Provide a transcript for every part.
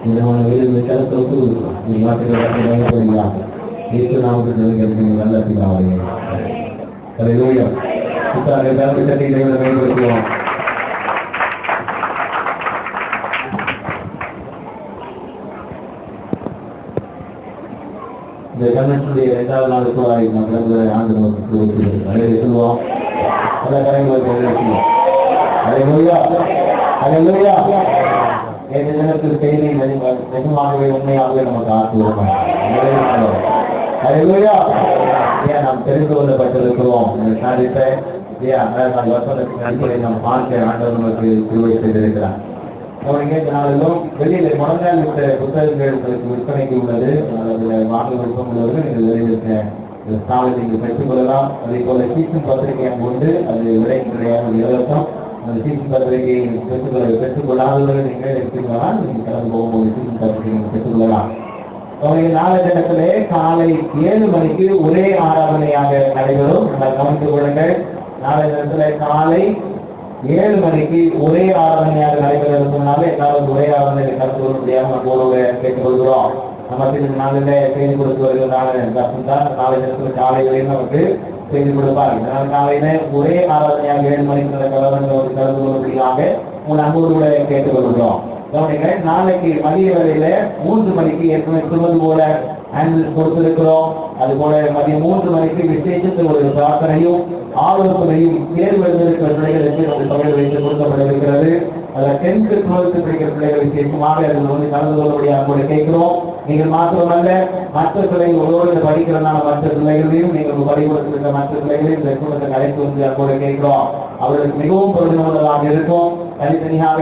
இந்த வீடு கருத்து நீ மாற்றுகிறீங்களா இயேசு நாமத்துக்கு நல்ல பிதாவே. ஹல்லேலூயா. கர்த்தரை கரத்தை தட்டி தேவனை மேம்படுத்துவோம். இந்த கண்ணனுடைய 2வது நாள் கூட நம்ம ஆண்டு சொல்லுவோம். பல கரைகளுக்கு எழுதிக்கிறோம். ஹல்லேலூயா. ஹல்லேலூயா. இந்த தினத்தில் செய்தி நிஜமாகவே உண்மையாகவே நமக்கு ஆசீர்வாதம். ஹல்லேலூயா. ஏன் நாம் தெரிந்து கொள்ளப்பட்டிருக்கிறோம் சாதித்த வசனத்தின் அடிப்படை நாம் பார்க்க ஆண்டவர் நமக்கு திருவை செய்திருக்கிறார். நாளிலும் வெளியில முழங்கால் விட்ட புத்தகங்கள் உங்களுக்கு விற்பனைக்கு உள்ளது. அதில் வாங்க விருப்பம் உள்ளவர்கள் நீங்கள் வெளியிருக்க ஸ்தானத்தை நீங்கள் பெற்றுக் கொள்ளலாம். அதே போல சீசன் பத்திரிகை உண்டு, அது விலை கிடையாது, இலவசம். அந்த சீசன் பத்திரிகையை பெற்றுக்கொள்ளாதவர்கள் நீங்கள் எடுத்துக்கொள்ளலாம். நீங்கள் கடந்து போகும்போது சீசன் பத்திரிகை நீங்கள் பெற்றுக்கொள்ளலாம். நாளை தினத்திலே காலை 7 மணிக்கு ஒரே ஆராதனையாக நடைபெறும். கவனித்துக் கொள்ளுங்கள். நாளை தினத்திலே காலை 7 மணிக்கு ஒரே ஆராதனையாக நடைபெறுவதனால எல்லாரும் ஒரே ஆராதனை கலந்து கொள்ள முடியாமல் நம்மளோட கேட்டுக் கொள்கிறோம். நம்ம நாளில செய்தி கொடுத்து வருகிறதான நாளை தினத்தில் காலை வரையும் நமக்கு செய்தி கொடுப்பார். இதனால் காலையில ஒரே ஆராதனையாக 7 மணிக்கு கலந்து கொள்வதற்காக உங்கள் அன்போடு கேட்டுக் கொள்கிறோம். நாளைக்கு மதிய வேளையில 3 மணிக்கு ஏற்கனவே சொல்வது போல ஆம்புலன்ஸ் கொடுத்திருக்கிறோம். அது போல மதியம் 3 மணிக்கு விசேஷத்தில் ஒரு பிரார்த்தனையும் ஆலோசனையும் தேர்வு எழுதியிருக்கிற பிள்ளைகளுக்கு நம்ம தொகையில் வைத்து கொடுக்கப்பட்டிருக்கிறது. அதில் 10th 12th படிக்கிற பிள்ளைகள் விசேஷமாக அதில் வந்து கலந்து கொள்ளக்கூடிய கூட கேட்கிறோம். நீங்கள் மாத்திரமல்ல, மற்ற பிள்ளைகளோடு படிக்கிறதான மற்ற பிள்ளைகளையும் நீங்கள் பள்ளிக்கூடத்தில் மற்ற பிள்ளைகளையும் இந்த குடும்பத்தை அழைத்து வந்து கூட கேட்கிறோம். அவர்களுக்கு மிகவும் பொருத்தமுள்ளதாக இருக்கும். தனித்தனியாக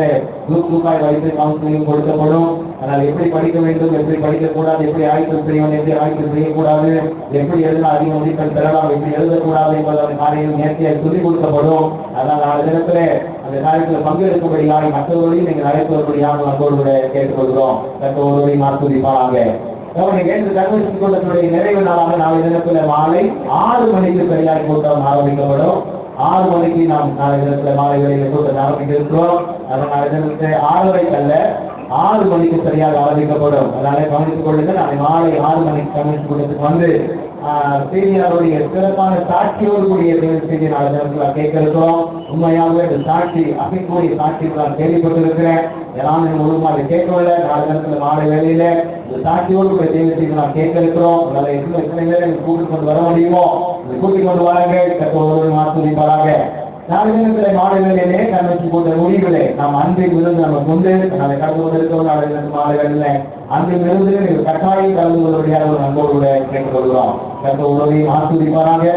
குரூப்பாய் வைத்து கவுன்சிலிங் கொடுக்கப்படும். ஆனால் எப்படி படிக்க வேண்டும், எப்படி படிக்கக்கூடாது, எப்படி ஆய்வு செய்யணும், எப்படி ஆய்வு செய்யக்கூடாது, எப்படி எழுதலாம், அதிக மதிப்பெண் பெறலாம், எப்படி எழுதக்கூடாது என்பதோட காரியம் நேர்த்தியாக சொல்லிக் கொடுக்கப்படும். அதனால் நாலு தினத்திலே அந்த காரியத்தில் பங்கெடுக்கும்படியாக மற்றவர்களையும் நீங்கள் அழைத்து வரும்படியாக நம்மளோடு கேட்டுக்கொள்கிறோம். மற்றவர்களையும் ஆஸ்வதிப்பாங்க. கர்மத்தினுடைய நிறைவு நாளாக நாளை தினத்துல மாலை 6 மணிக்கு சரியாக கூட்டம் ஆரம்பிக்கப்படும். 6 மணிக்கு நாம் நாளை தினத்துல மாலை வேளையில கூட்டம் ஆரம்பிக்க இருக்கிறோம். அதனால தினத்துல 6:30 அல்ல, 6 மணிக்கு சரியாக ஆரம்பிக்கப்படும். அதனால கவனித்துக் கொள்ளுங்கள். நாளை மாலை 6 மணிக்கு கம்யூனிஸ்ட் கூட்டத்துக்கு வந்து செய்தியாளருடைய சிறப்பான சாட்சியோடு கூடிய செய்தியை நாளை தினத்தில் கேட்க இருக்கிறோம். உண்மையாகவே இந்த சாட்சி அசைக்கூடிய சாட்சி நான் கேள்விப்பட்டிருக்கிறேன். எல்லாமே முழுமா அதை கேட்கவில்லை. நாலு தினத்துல மாலை வேலையில இந்த சாட்சியோடு கூட செய்தி நான் கேட்க இருக்கிறோம். அதனால எத்தனை பேரை கூட்டிக் கொண்டு வர முடியுமோ கூட்டிக் கொண்டு வராங்க, மாற்றுவீங்களாக. நாலு தினத்துல மாலை வேலையிலே கண்வச்சு போட்ட முடிவுகளை நாம் அன்பின் விருந்து நம்ம கொண்டு அதை கலந்து கொண்டிருக்கிறோம். நாலு தினத்து மாலை வேலையில அன்பின் விருந்து கட்டாயம் கலந்து கொள்வதையாக ஒரு நண்போடு கேட்டுக் கொள்கிறோம். கற்ற உறவையும் ஆஸ்வதிப்பாராங்க.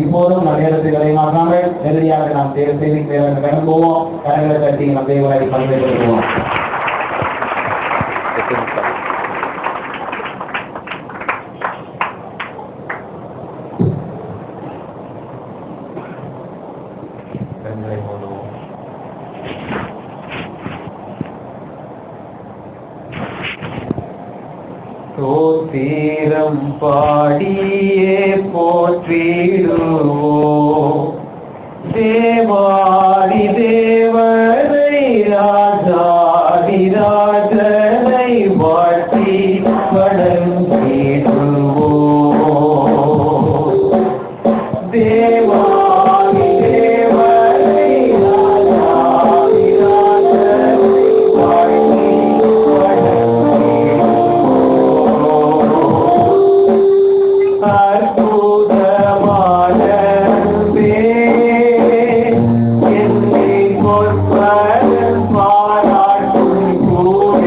இப்போதும் நேரத்தை கலைமாகாமல் நேரடியாக நாம் செய்தி கடந்து போவோம். கரங்களை தட்டி நம் தேவனை பங்கேற்றுவோம். தீரம் பாடியே போற்றிடுவோம் தேவாதி தேவனை ராஜாதி ராஜனை வாழ்த்தி வணங்கிடுவோம் தேவாதி தேவனை ராஜாதி ராஜனை வாழ்த்தி அற்புதமான பாராட்டும் கூட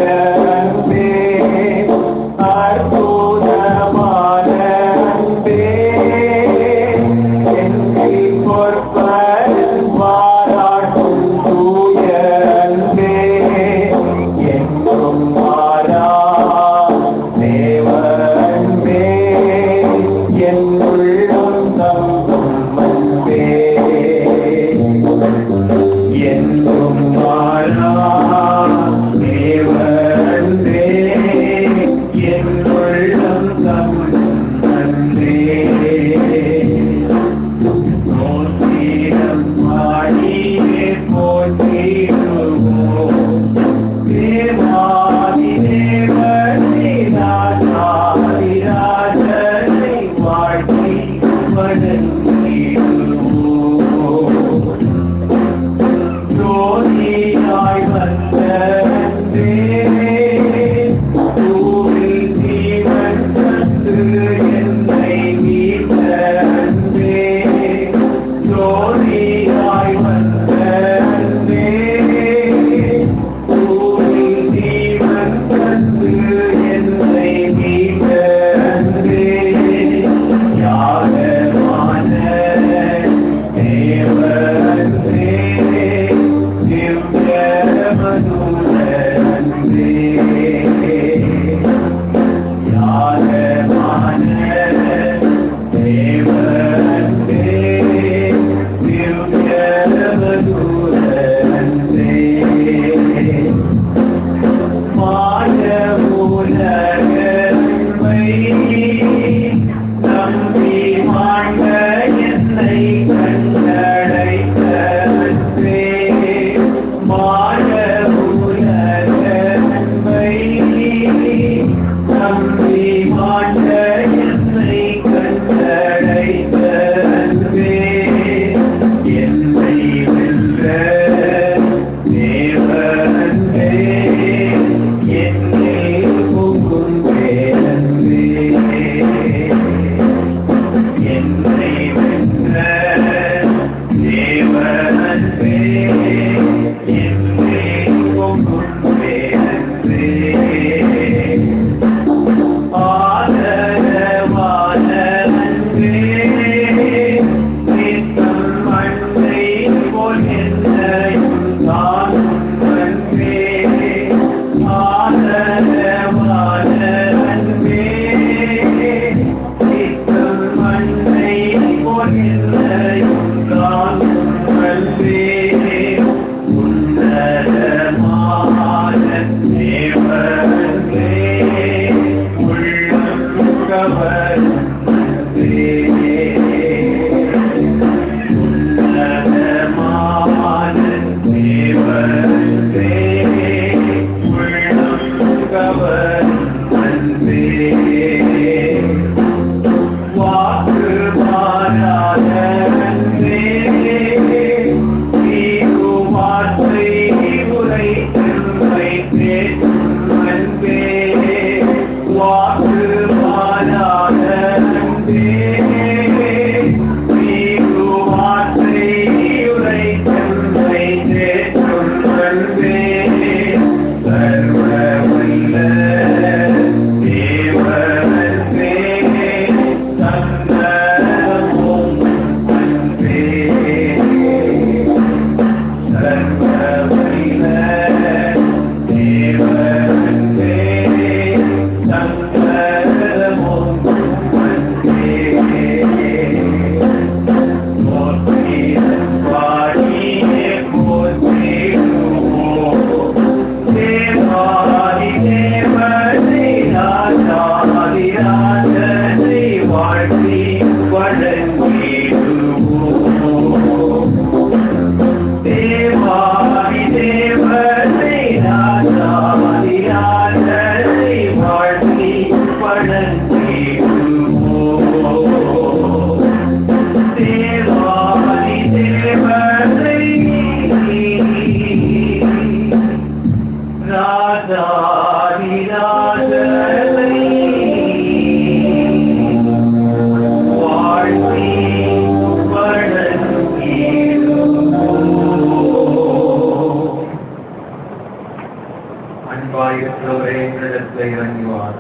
ஆவியானவரே எங்களிடத்தில் இறங்குவார்.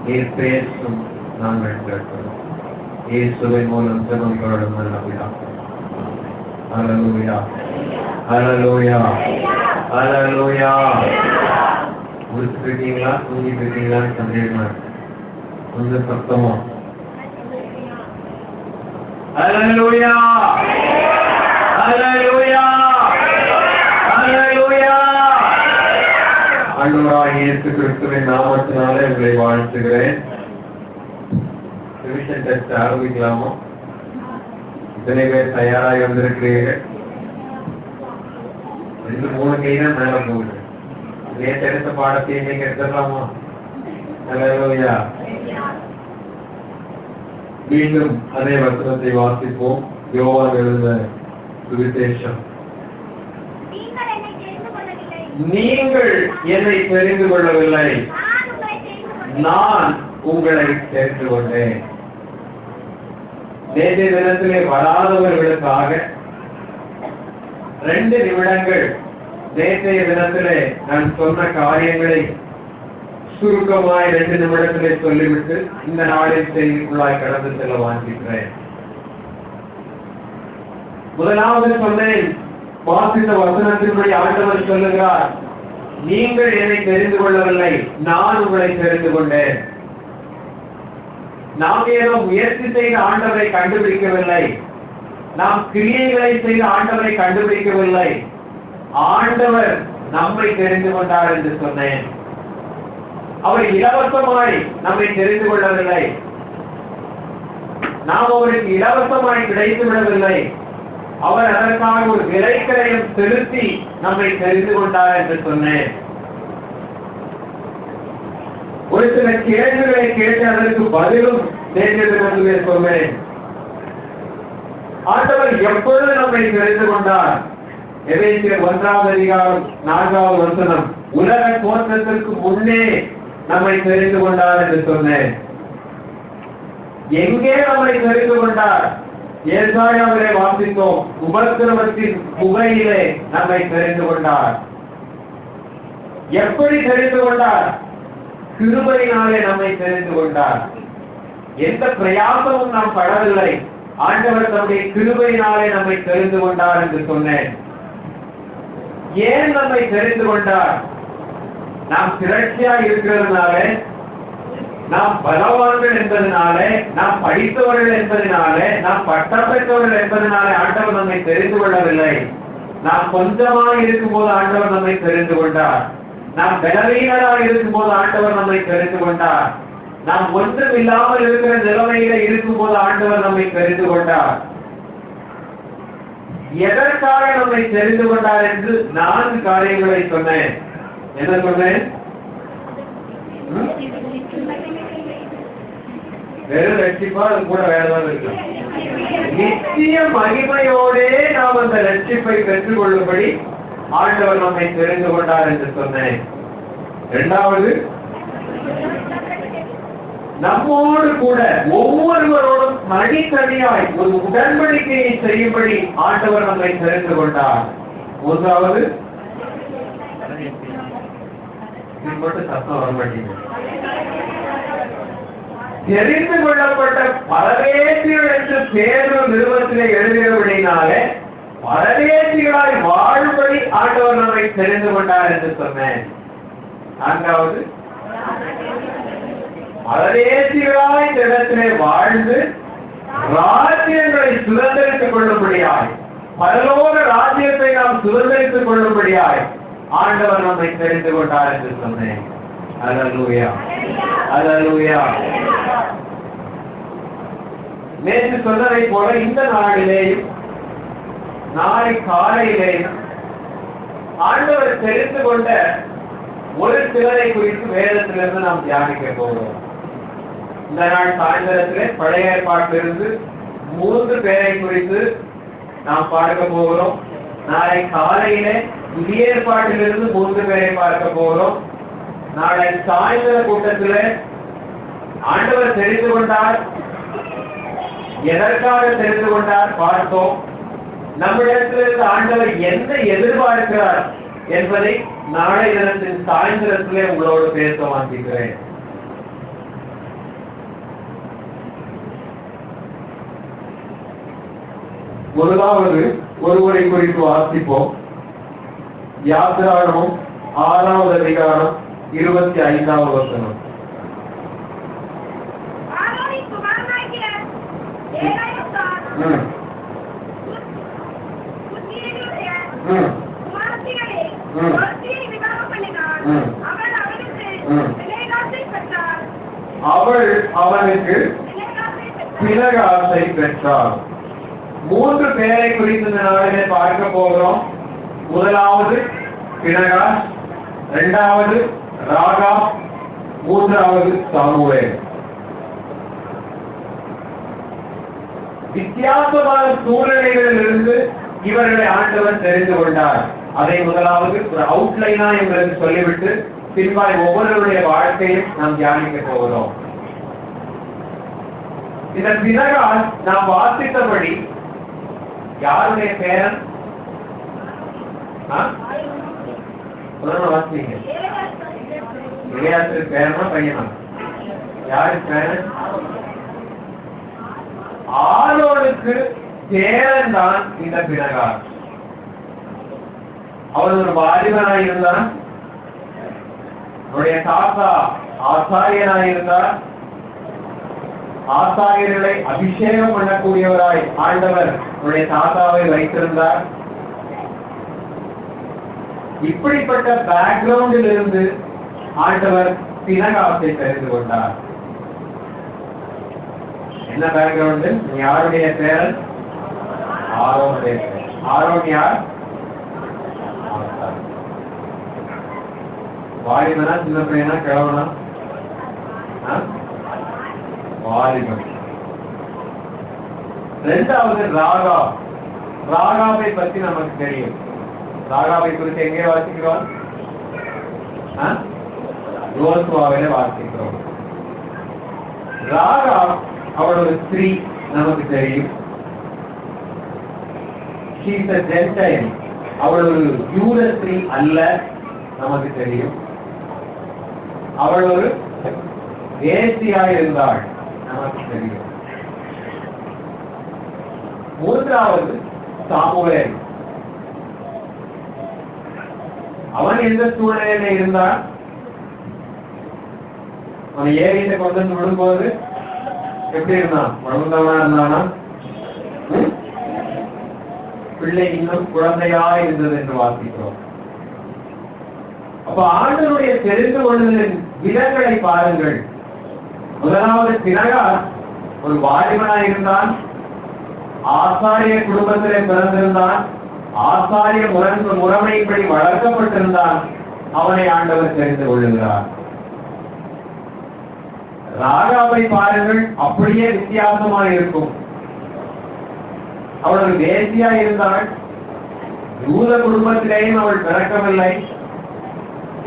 நீர் பேசும், நாங்கள் கேட்கிறோம். இயேசுவின் மூலம் ஜெபம் கேளும் நல்ல பிதாவே. ஹல்லேலூயா, ஹல்லேலூயா, ஹல்லேலூயா. முடிச்சுட்டீங்களா, தூங்கிட்டீங்களான்னு சந்தேகமா இருக்கு. கொஞ்சம் சத்தமா ஹல்லேலூயா, ஹல்லேலூயா, ஹல்லேலூயா. ஆண்டவராகிய இயேசு கிறிஸ்துவின் நாமத்தினாலே உங்களை வாழ்த்துகிறேன். டிவிஷன் டெஸ்ட் ஆரம்பிக்கலாமா? இத்தனை பேர் தயாராக வந்திருக்கிறீர்கள். 2-3 கை தான் மேல போகுது. நேற்று எடுத்த பாடத்தை நீங்க எடுத்துடலாமா? ஹல்லேலூயா. மீண்டும் அதே வசனத்தை வாசிப்போம். யோவான் எழுதின சுவிசேஷம். நீங்கள் என்னை தெரிந்து கொள்ளவில்லை, நான் உங்களை தெரிந்து கொண்டேன். நேற்றைய தினத்திலே வராதவர்களுக்காக 2 நிமிடங்கள் நேற்றைய தினத்திலே நான் சொன்ன காரியங்களை சுருக்கமாய் 2 நிமிடத்திலே சொல்லிவிட்டு இந்த நாளில் செய்திக்குள்ளாய் கடந்து செல்ல வாங்கிக்கிறேன். முதலாவது சொன்னேன், வாசித்த வசனத்தின்படி ஆண்டவர் சொல்லுகிறார், நீங்கள் என்னை தெரிந்து கொள்ளவில்லை, நான் உங்களை தெரிந்து கொண்டேன். நாம் ஏதோ முயற்சி செய்த ஆண்டவரை கண்டுபிடிக்கவில்லை, நாம் கிரியைகளை செய்த ஆண்டவரை கண்டுபிடிக்கவில்லை, ஆண்டவர் நம்மை தெரிந்து கொண்டார் என்று சொன்னேன். அவர் இலவசமாய் நம்மை தெரிந்து கொள்ளவில்லை, நாம் அவருக்கு இலவசமாய் கிடைத்து விடவில்லை, அவர் அதற்காக ஒரு விலைக்கரையும் செலுத்தி நம்மை தெரிந்து கொண்டார் என்று சொன்னேன். ஒரு சில கேள்விகளை கேட்டு அதற்கு பதிலும் நேற்று சொன்னேன். ஆண்டவர் எப்பொழுது நம்மை தெரிந்து கொண்டார்? எபேசியர் 1ஆம் அதிகாரம் 4ஆவது வசனம், உலக தோற்றத்திற்கு முன்னே நம்மை தெரிந்து கொண்டார் என்று சொன்னேன். எங்கே நம்மை தெரிந்து கொண்டார்? ஏசாயாவிலே வாசித்தோம், உபத்திரவத்தின் புகையிலே நம்மை தெரிந்து கொண்டார். எப்படி தெரிந்து கொண்டார்? கிருபையினாலே நம்மை தெரிந்து கொண்டார். எந்த பிரயாசமும் நாம் படவில்லை, ஆண்டவர் தம்முடைய கிருபையினாலே நம்மை தெரிந்து கொண்டார் என்று சொன்னேன். ஏன் நம்மை தெரிந்து கொண்டார்? நாம் திரட்சியா இருக்கிறதுனாலே, நாம் பலவான்கள் என்பதனாலே, நாம் படித்தவர்கள் என்பதனாலே, நாம் பட்டம் பெற்றவர்கள் என்பதனாலே ஆண்டவர் நம்மை தெரிந்து கொள்ளவில்லை. நாம் கொஞ்சமாக இருக்கும் போது ஆண்டவர் நம்மை தெரிந்து கொண்டார். நாம் பலவீனராக இருக்கும் போது ஆண்டவர் நம்மை தெரிந்து கொண்டார். நாம் ஒன்றும் இல்லாமல் இருக்கிற நிலைமையில இருக்கும் போது ஆண்டவர் நம்மை தெரிந்து கொண்டார். எதற்காக நம்மை தெரிந்து கொண்டார் என்று 4 காரியங்களை சொன்னேன். என்ன சொன்னேன்? வெறும் ரட்சிப்பா, அது கூட வேறதான் இருக்கு. நித்திய மகிமையோடே நாம் அந்த ரட்சிப்பை பெற்றுக் கொள்ளும்படி ஆண்டவர் நம்மை தெரிந்து கொண்டார் என்று சொன்னேன். 2வது, நம்மோடு கூட ஒவ்வொருவரோடும் தனித்தனியாய் ஒரு உடன்படிக்கையை செய்யும்படி ஆண்டவர் நம்மை தெரிந்து கொண்டார். 3வது, மட்டும் சத்தம் வர மாட்டீங்க, தெரிந்து கொள்ளப்பட்ட பரதேசிகள் என்று பேரும் நிறுவனத்திலே எழுதியபடினாலே பரதேசிகளாய் வாழும்படி ஆண்டவர் நம்மை தெரிந்து கொண்டார் என்று சொன்னேன். 4வது, பரதேசிகளாய் இந்த இடத்திலே வாழ்ந்து ராஜ்யங்களை சுதந்திரித்துக் கொள்ளும்படியாய், பரலோக ராஜ்யத்தை நாம் சுதந்திரித்துக் கொள்ளும்படியாய் ஆண்டவர் நம்மை தெரிந்து கொண்டார் என்று சொன்னேன். அல்லேலூயா, அல்லேலூயா. நேற்று சொன்னதை போல இந்த நாளிலேயும் நாளை காலையிலேயும் ஆண்டவர் தெரிந்து கொண்ட ஒரு சிலரை குறித்து வேதத்திலிருந்து நாம் தியானிக்க போகிறோம். இந்த நாள் சாயந்தரத்திலே பழைய ஏற்பாட்டிலிருந்து 3 பேரை குறித்து நாம் பார்க்க போகிறோம். நாளை காலையிலே புதிய ஏற்பாட்டிலிருந்து 3 பேரை பார்க்க போகிறோம். நாளை சாயந்தர கூட்டத்திலே ஆண்டவர் தெரிந்து கொண்டார், எதற்காக தெரிந்து கொண்டார் பார்த்தோம். நம்மிடத்திலிருந்து ஆண்டவர் என்ன எதிர்பார்க்கிறார், என்பதை நாளை தினத்தின் சாயந்திரத்திலே உங்களோடு பேச வாங்கிக்கிறேன். முதலாவது ஒருவரை குறித்து வாசிப்போம். யாத்திராகமம் 6வது அதிகாரம் 25வது வசனம். அவள் அவனுக்கு பினகாசை பெற்றாள். 3 பேரை குறித்து இந்த நாளிலே பார்க்க போகிறோம். முதலாவது பினகாஸ், 2வது ராகாப், 3வது சாமுவேல். வித்தியாசமான சூழ்நிலைகளில் இருந்து இவர்களை ஆண்டவர் தெரிந்து கொண்டார். அதை முதலாவது ஒரு அவுட்லைனா எங்களுக்கு சொல்லிவிட்டு பின்பாய் ஒவ்வொருவருடைய வாழ்க்கையும் நாம் தியானிக்க போகிறோம். இதன் பினகாஸ் நாம் வாசித்தபடி யாருடைய பேரன்? வாசிங்க. இளையாத்திற்கு பேரனா பையனா? யாரு பேரன்? ஆரோனுக்கு பேரன் தான் இந்த பினகாஸ். அவன் ஒரு வாலிபனாய் இருந்தான். அவருடைய தாத்தா ஆசாரியனாய் இருந்தார். ஆசாரியர்களை அபிஷேகம் பண்ணக்கூடியவராய் ஆண்டவர் அவருடைய தாத்தாவை வைத்திருந்தார். இப்படிப்பட்ட பேக்ரவுண்டில் இருந்து ஆண்டவர் பினகாசை தெரிந்து கொண்டார். என்ன பேக்ரவுண்டு? யாருடைய பேரன்? ஆரோனுடைய பேரன். ஆரோன் யார்? வாலிபனா சின்ன பையனா கிழவனா? வாலிபன். 2வது ராகா. ராகாவை பத்தி நமக்கு தெரியும். ராகாவை குறித்து எங்கே வாசிக்கிறோம்? யோசுவாவிலே வாசிக்கிறோம். ராகா அவள் ஒரு ஸ்திரீ, நமக்கு தெரியும். She is a Gentile. அவள் ஒரு யூத ஸ்திரீ அல்ல, நமக்கு தெரியும். அவள் ஒரு வேசியாய் இருந்தாள், நமக்கு தெரியும். 3வது சாமுவேல். அவன் எந்த சூழ்நிலையில இருந்தான்? அவன் ஏரியில கொண்டு வந்து விடும்போது எப்படி இருந்தான்? வளர்ந்தவனா இருந்தானா? பிள்ளை இன்னும் குழந்தையா இருந்தது என்று வாசிக்கிறோம். அப்ப ஆண்டவருடைய தெரிந்து கொள்ளுதலின் விதங்களை பாருங்கள். முதலாவது பினகாஸ் ஒரு வாலிபனாய் இருந்தான். ஆசாரிய குடும்பத்திலே பிறந்திருந்தான். ஆசாரிய முறைமைப்படி வளர்க்கப்பட்டிருந்தான். அவனை ஆண்டவர் தெரிந்து கொள்ளுகிறார். ராகாவை பாருங்கள், அப்படியே வித்தியாசமாக இருக்கும். அவள் ஒரு வேசியா இருந்தாள். யூத குடும்பத்திலேயும் அவள் பிறக்கவில்லை.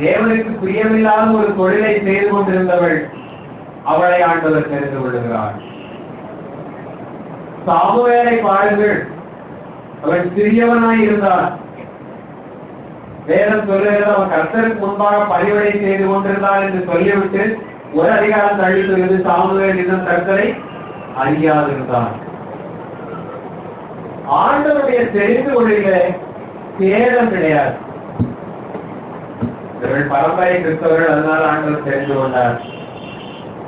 தேவனுக்கு பிரியமில்லாத ஒரு தொழிலை செய்து கொண்டிருந்தவள். அவளை ஆண்டவர் தெரிந்து கொள்ளுகிறார். சாமுவேலை பாருங்கள், அவன் சிறியவனாய் இருந்தான். வேதம் சொல்லுகிறது, அவன் கர்த்தருக்கு முன்பாக பணிவிடை செய்து கொண்டிருந்தான் என்று சொல்லிவிட்டு ஒரு அதிகாரம் தள்ளி சொல்கிறது, சாமுவேல் இன்னும் கர்த்தரை அறியாதிருந்தான். ஆண்டவருடைய தெரிந்து கொள்ளிலே சேதம் கிடையாது. இவர்கள் பரம்பரை கிறிஸ்தவர்கள், அதனால ஆண்டவர் தெரிந்து கொண்டார்.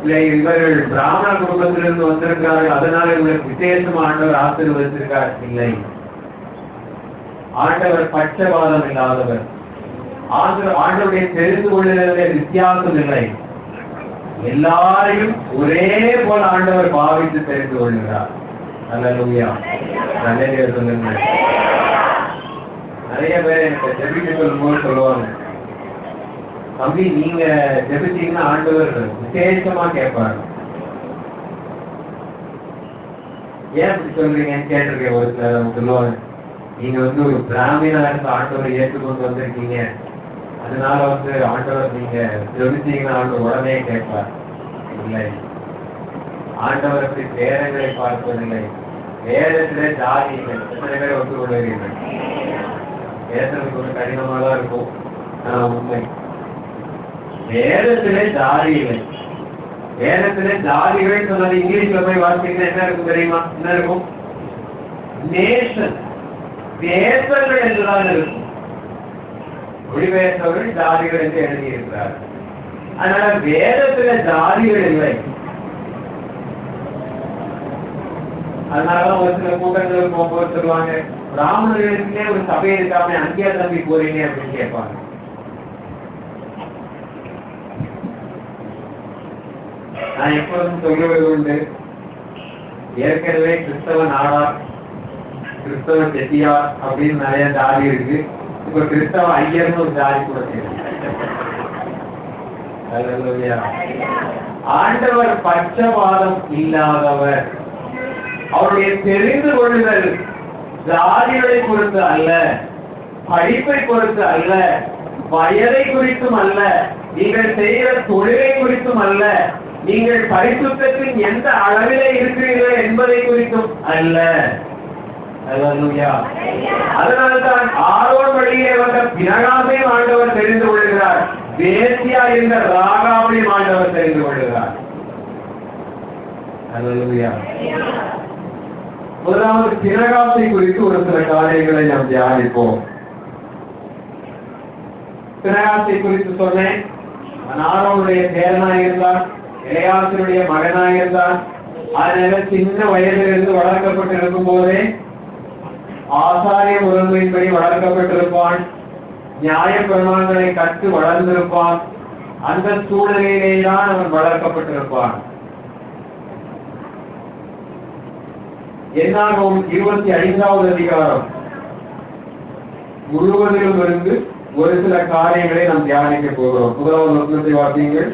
இல்லை, இவர்கள் பிராமண குடும்பத்திலிருந்து வந்திருக்கிறார்கள், அதனால இவர்களுக்கு விசேஷமா ஆண்டவர் ஆசீர்வதித்திருக்கார். இல்லை, ஆண்டவர் பட்சபாதம் இல்லாதவர். ஆண்டவருடைய தெரிந்து கொள்ளுதலே வித்தியாசம் இல்லை. எல்லாரையும் ஒரே போல ஆண்டவர் பாவித்து தெரிந்து கொள்கிறார். அல்லேலூயா. நல்ல சொல்லுங்க. நிறைய பேர் எனக்கு ஜெபிக்க சொல்லும்போது சொல்லுவாங்க, தம்பி நீங்க ஜெபிச்சீங்கன்னா ஆண்டவர் விசேஷமா கேட்பாரு. ஏன் அப்படி சொல்றீங்கன்னு கேட்டிருக்கேன். ஒரு சிலர் சொல்லுவாங்க, நீங்க ஒரு பிராமணா இருந்து ஆண்டவரை ஏற்றுக்கொண்டு வந்திருக்கீங்க, அதனால ஆண்டவர் நீங்க ஜெபிச்சீங்கன்னா ஆண்டவர் உடனே கேட்பார். இல்லை, ஆண்டவர் அப்படி பேரங்களை பார்ப்பதில்லை. வேதத்திலே ஜாதி இல்லை. எத்தனை பேர் ஒத்துக்கொள்கிறீர்கள்? பேசுறதுக்கு கொஞ்சம் கடினமா தான் இருக்கும். ஆனா உண்மை, வேதத்திலே ஜாதி இல்லை. வேதத்திலே ஜாதிகள் சொன்னது இங்கிலீஷ்ல போய் வாசிங்கன்னா என்ன இருக்கும் தெரியுமா? என்ன இருக்கும்? நேஷன், தேசங்கள் என்றுதான் இருக்கும். மொழிபெயர்த்தவர்கள் ஜாதிகள் என்று எழுதியிருக்கிறார். அதனால வேதத்தில ஜாதிகள் இல்லை. அதனாலதான் ஒரு சில கூட்டங்களுக்கு போகும்போது சொல்லுவாங்க, பிராமணர்களுக்குன்னே ஒரு சபை இருக்காம அங்கேயா தம்பி போறீங்க அப்படின்னு கேட்பாங்க. நான் எப்போதும் சொல்லுவது உண்டு, ஏற்கனவே கிறிஸ்தவ நாடார், கிறிஸ்தவ செட்டியார் அப்படின்னு நிறைய ஜாதி இருக்கு. இப்ப கிறிஸ்தவ ஐயர்னு ஒரு ஜாதி கூட இருக்கு. ஆண்டவர் பட்சபாதம் இல்லாதவர். அவருடைய தெரிந்து கொள்ளுதல் ஜாதிகளை பொறுத்து அல்ல, படிப்பை பொறுத்து அல்ல, வயதை குறித்தும் அல்ல, நீங்கள் செய்கிற தொழிலை குறித்தும் அல்ல, நீங்கள் பரிசுத்தத்தின் எந்த அளவிலே இருக்கிறீர்கள் என்பதை குறித்தும் அல்ல. அதனால்தான் ஆரோன் வழியே வந்த பினகாசையும் ஆண்டவர் தெரிந்து கொள்கிறார், வேசியா என்ற ராகாவையும் ஆண்டவர் தெரிந்து கொள்கிறார். முதலாவது பினகாசை குறித்து ஒரு சில காரியங்களை நாம் தியானிப்போம். பினகாசை குறித்து சொன்னேன், ஆரோனுடைய பேரனாக இருந்தார், இளையாசினுடைய மகனாக இருந்தார். அதனால சின்ன வயதிலிருந்து வளர்க்கப்பட்டு இருக்கும் போதே ஆசாரிய முறைமையின்படி வளர்க்கப்பட்டிருப்பான், நியாய பிரமாணங்களை கற்று வளர்ந்திருப்பான். அந்த சூழ்நிலையிலேதான் அவன் வளர்க்கப்பட்டிருப்பான். என்னாகும் 25வது அதிகாரம் முழுவதிலும் இருந்து ஒரு சில காரியங்களை நாம் தியானிக்க போகிறோம். முதலாவது வசனத்தை வாசியுங்கள்.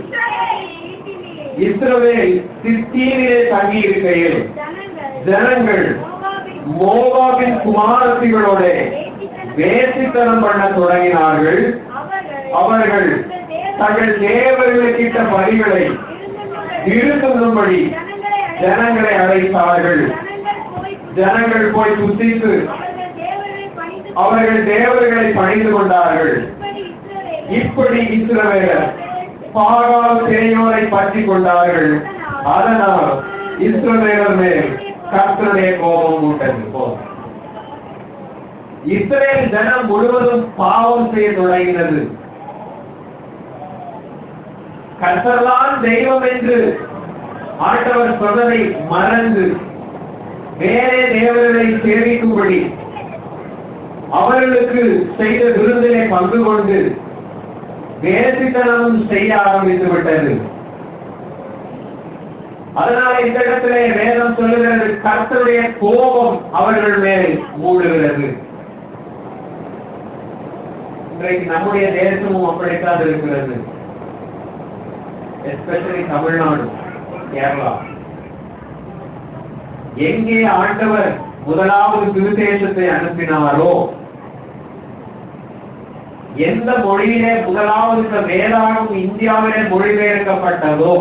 இஸ்ரவேல் சித்தீமிலே தங்கி இருக்கையில் ஜனங்கள் மோவாபின் குமாரத்திகளோட வேசித்தனம் பண்ண தொடங்கினார்கள். அவர்கள் தங்கள் தேவர்களுக்கிட்ட பலிகளை இருந்தும்படி ஜனங்களை அழைத்தார்கள். ஜனங்கள் போய் புத்தித்து அவர்கள் தேவர்களை பணிந்து கொண்டார்கள். இப்படி இஸ்ரவேலர் பாகால் பேயோரை பற்றி கொண்டார்கள். அதனால் இஸ்ரவேலர் மேல் கர்த்தருடைய கோபம் மூட்டது. இஸ்ரவேல் ஜனம் முழுவதும் பாவம் செய்ய தொடங்கினது. கர்த்தர்தான் தெய்வம் என்று ஆண்டவர் சொன்னதை மறந்து வேறே தேவர்களை சேவிக்கும்படி அவர்களுக்கு செய்த விருந்திலே பங்கு கொண்டு வேசித்தனமும் செய்ய ஆரம்பித்து விட்டது. அதனால இந்த இடத்திலே வேதம் சொல்லுகிறது, கர்த்தருடைய கோபம் அவர்கள் மேல் மூடுகிறது. இன்றைக்கு நம்முடைய தேசமும் அப்படித்தான் இருக்கிறது. எஸ்பெஷலி தமிழ்நாடு, கேரளா. எங்கே ஆண்டவர் முதலாவது சுவிசேஷத்தை அனுப்பினாரோ, எந்த மொழியிலே முதலாவது வேதாகம் இந்தியாவிலே மொழிபெயர்க்கப்பட்டதோ,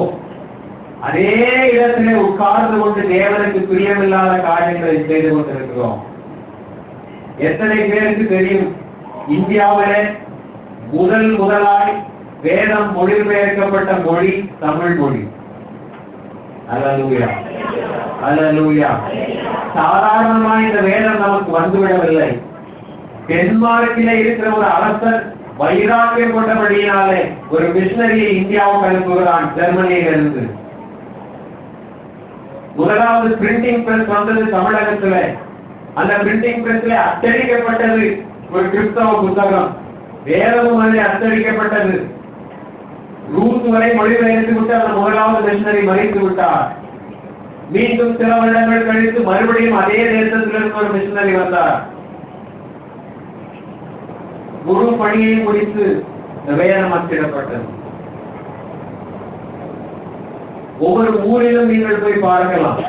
அதே இடத்திலே உட்கார்ந்து கொண்டு தேவனுக்கு பிரியமில்லாத காரியங்களை செய்து கொண்டிருக்கிறோம். எத்தனை பேருக்கு தெரியும், இந்தியாவிலே முதலாய் வேதம் மொழிபெயர்க்கப்பட்ட மொழி தமிழ் மொழி. அல்லேலூயா, அல்லேலூயா. சாதாரணமா இந்த வேதம் நமக்கு வந்துவிடவில்லை. டென்மார்க்கிலே இருக்கிற ஒரு அரசர் வைராக்கியம் கொண்டபடியினாலே ஒரு மிஷனரியை இந்தியாவுக்கு அனுப்புகிறான், ஜெர்மனியிலிருந்து. முதலாவது பிரிண்டிங் பிரஸ் வந்தது தமிழகத்துல. அந்த பிரிண்டிங் பிரஸ்ல அச்சடிக்கப்பட்டது ஒரு கிறிஸ்தவ புத்தகம். வேதமும் அதில் அச்சடிக்கப்பட்டது. ரூஸ் வரை மொழிபெயர்த்து விட்டு அந்த முதலாவது மிஷனரி மறைத்து விட்டார். மீண்டும் சில வருடங்கள் கழித்து மறுபடியும் அதே தேசத்திலிருந்து ஒரு மிஷனரி வந்தார். முழு பணியை முடித்து வேதம் அச்சிடப்பட்டது. ஒவ்வொரு ஊரிலும் நீங்கள் போய் பார்க்கலாம்.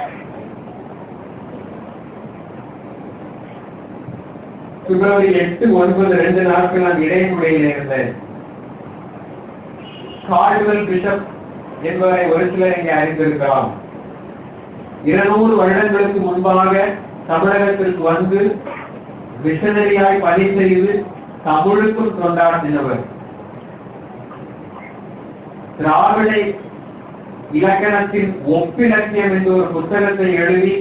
பிப்ரவரி 8, 9 2 நாட்கள் நான் இடைமுறையில் இருந்தேன். கார்டுவெல் பிஷப் என்பவரை ஒரு சிலர் இங்கே அறிந்திருக்கலாம். 200 வருடங்களுக்கு முன்பாக தமிழகத்திற்கு வந்து மிஷனரியாய் பணி செய்து தமிழுக்கும் தொண்டாற்றினவர். திராவிட இலக்கணத்தின் ஒப்பிலக்கியம் என்ற ஒரு புத்தகத்தை எழுதி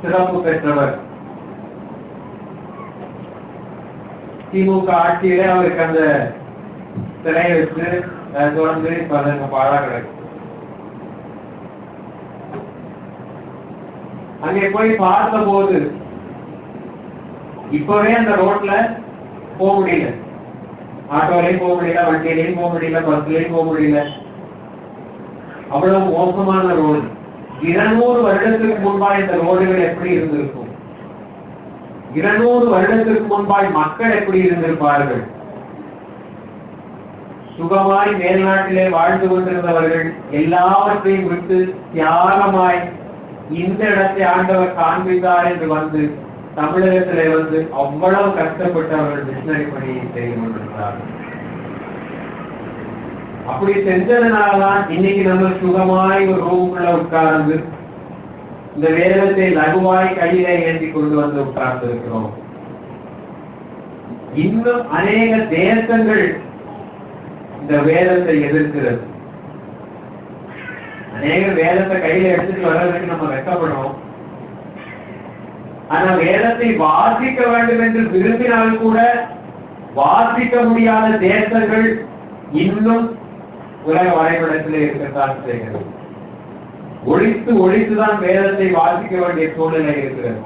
சிறப்பு பெற்றவர். திமுக ஆட்சியிலே அவருக்கு அந்த சிலையை வச்சு தொடர்ந்து பாடா கிடக்கு. அங்கே போய் பார்த்த போது இப்பவே அந்த ரோட்ல போக முடியல, ஆட்டோலையும் போக முடியல, வண்டியிலையும் போக முடியல, பஸ்லயும் போக முடியல. அவ்வளவு மோசமான ரோடு. 200 வருடத்திற்கு முன்பாய் இந்த ரோடுகள் எப்படி இருந்திருக்கும்? 200 வருடத்திற்கு முன்பாய் மக்கள் எப்படி இருந்திருப்பார்கள்? சுகமாய் மேல்நாட்டிலே வாழ்ந்து கொண்டிருந்தவர்கள் எல்லாவற்றையும் விட்டு தியாகமாய் இந்த இடத்தை ஆண்டவர் காண்பித்தார் என்று வந்து தமிழகத்திலே வந்து அவ்வளவு கஷ்டப்பட்டு அவர்கள் மிஷனரி பணியை செய்து கொண்டிருக்கிறார்கள். அப்படி செஞ்சதுனாலதான் இன்னைக்கு நம்ம சுகமாய் ஒரு ரூமுக்குள்ள உட்கார்ந்து இந்த வேதத்தை லகுவாய் கையிலே ஏந்தி கொண்டு வந்து உட்கார்ந்து இருக்கிறோம். இன்னும் அநேக தேசங்கள் இந்த வேதத்தை எதிர்க்கிறது. அநேக வேதத்தை கையில எடுத்துட்டு வர்றதுக்கு நம்ம வெட்டப்படுறோம். ஆனா வேதத்தை வாசிக்க வேண்டும் என்று விரும்பினால் கூட வாசிக்க முடியாத தேசங்கள் இன்னும் உலக வரைபடத்தில் இருக்கத்தான் செய்கிறது. ஒழித்து ஒழித்துதான் வேதத்தை வாசிக்க வேண்டிய சூழ்நிலை இருக்கிறது.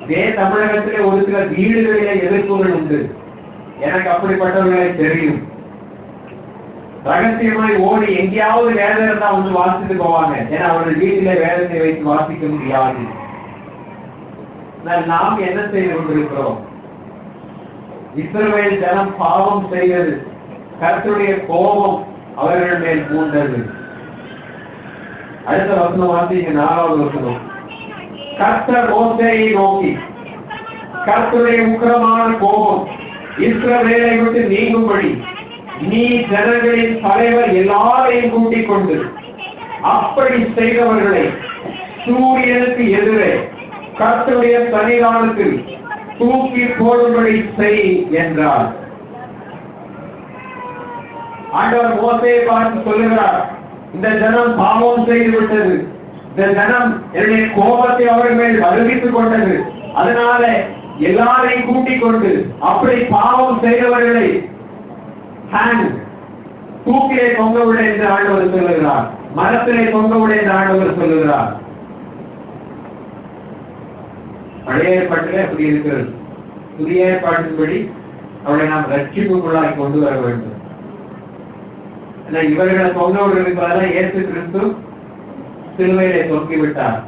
இதே தமிழகத்திலே ஒரு சில வீடுகளிலே எதிர்ப்புகள் உண்டு. எனக்கு அப்படிப்பட்டவர்களை தெரியும். ரகசியமாய் ஓடி எங்கேயாவது வேதம் இருந்தா வந்து வாசித்து போவாங்க. ஏன்னா அவர்கள் வீட்டிலே வேதத்தை வைத்து வாசிக்க முடியாது. நாம் என்ன செய்து கொண்டிருக்கிறோம்? இஸ்ரவேல் ஜனம் பாவம் செய்தது, கர்த்தருடைய கோபம் அவர்கள் மேல் பூண்டது. அடுத்த வசனம் வாசிங்க, 4வது வசனம். கர்த்தர் மோசேயை நோக்கி, கர்த்தருடைய உக்கிரமான கோபம் இஸ்ரவேலை விட்டு நீங்கும்படி நீ ஜனங்களின் தலைவர் எல்லாரையும் கூட்டிக் கொண்டு அப்படி செய்தவர்களை சூரியனுக்கு எதிரே கர்த்தருடைய சன்னிதானத்தில் தூக்கி போடும்படி செய் என்றார். ஆண்டவர் மோசேயை பார்த்து சொல்லுகிறார், இந்த ஜனம் பாவம் செய்து விட்டது, இந்த ஜனம் என்னுடைய கோபத்தை அவர்கள் மேல் அறிவித்துக் கொண்டது, அதனால எல்லாரையும் கூட்டிக் கொண்டு அப்படி பாவம் செய்தவர்களை தூக்கிலே தொங்கவிட என்று ஆண்டவர் சொல்லுகிறார், மரத்திலே தொங்கவிட என்று ஆண்டவர் சொல்லுகிறார். பழைய ஏற்பாட்டிலே அப்படி இருக்கிறது. புதிய ஏற்பாட்டின்படி அவளை நாம் ரட்சிப்புக்குள்ளாய் கொண்டு வர வேண்டும். இவர்களை தொங்க விடுவதற்காக இயேசு கிறிஸ்து சிலுவையிலே தொங்கிவிட்டார்.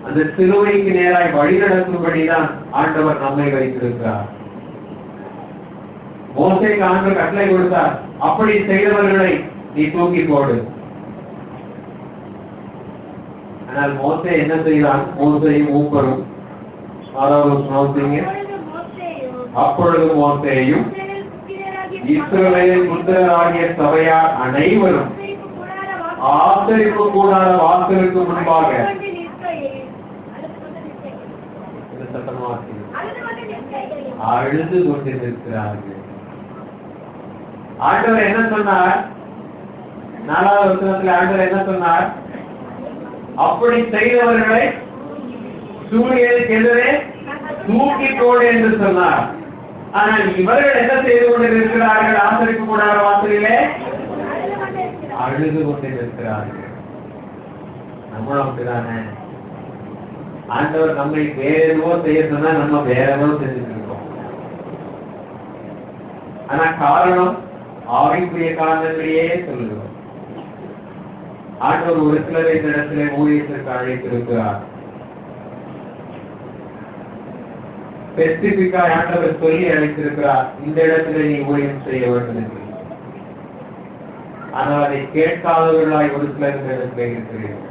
அந்த சிலுவைக்கு நேராய் வழி நடக்கும்படிதான் ஆண்டவர் நம்மை வைத்திருக்கிறார். மோசேக்கு ஆண்டவர் கட்டளை கொடுத்தார், அப்படி செய்தவர்களை நீ தூக்கி போடு. ஆனால் மோசே என்ன செய்தான்? மோசேயும் மூப்பரும் அப்பொழுது மோசேயும் இஸ்ரவேலின் புத்திரராகிய சபையார் அனைவரும் ஆசரிப்பு கூடாத வாசலுக்கு முன்பாக அழுது கொண்டிருக்கிறார்கள். ஆண்டவர் என்ன சொன்னார்? 4வது வசனத்தில் ஆண்டவர் என்ன சொன்னார்? அப்படி செய்தவர்களை சூரியனுக்கு எதிரே தூக்கி போடு என்று சொன்னார். ஆனால் இவர்கள் என்ன செய்து கொண்டிருக்கிறார்கள்? ஆசரிப்பு கூடாத வாசலிலே அழுது கொண்டிருக்கிறார்கள். நம்மளும் அப்படிதானே? ஆண்டவர் நம்மை வேறோ செய்ய சொன்னா நம்ம வேறவோ செஞ்சுட்டு இருக்கோம். ஆனா காரணம் ஆவிக்குரிய காரணத்திலேயே சொல்லுவோம். ஆண்டவர் ஒரு சிலரை இந்த இடத்திலே ஊழியத்திற்கு அழைத்திருக்கிறார். ஸ்பெசிபிக்கா ஆண்டவர் சொல்லி அழைத்திருக்கிறார், இந்த இடத்திலே நீ ஊழியம் செய்ய வேண்டும் என்று. ஆனால் அதை கேட்காதவர்களாய் ஒரு சிலர் இந்த இடத்திலே இருக்கிறீர்கள்.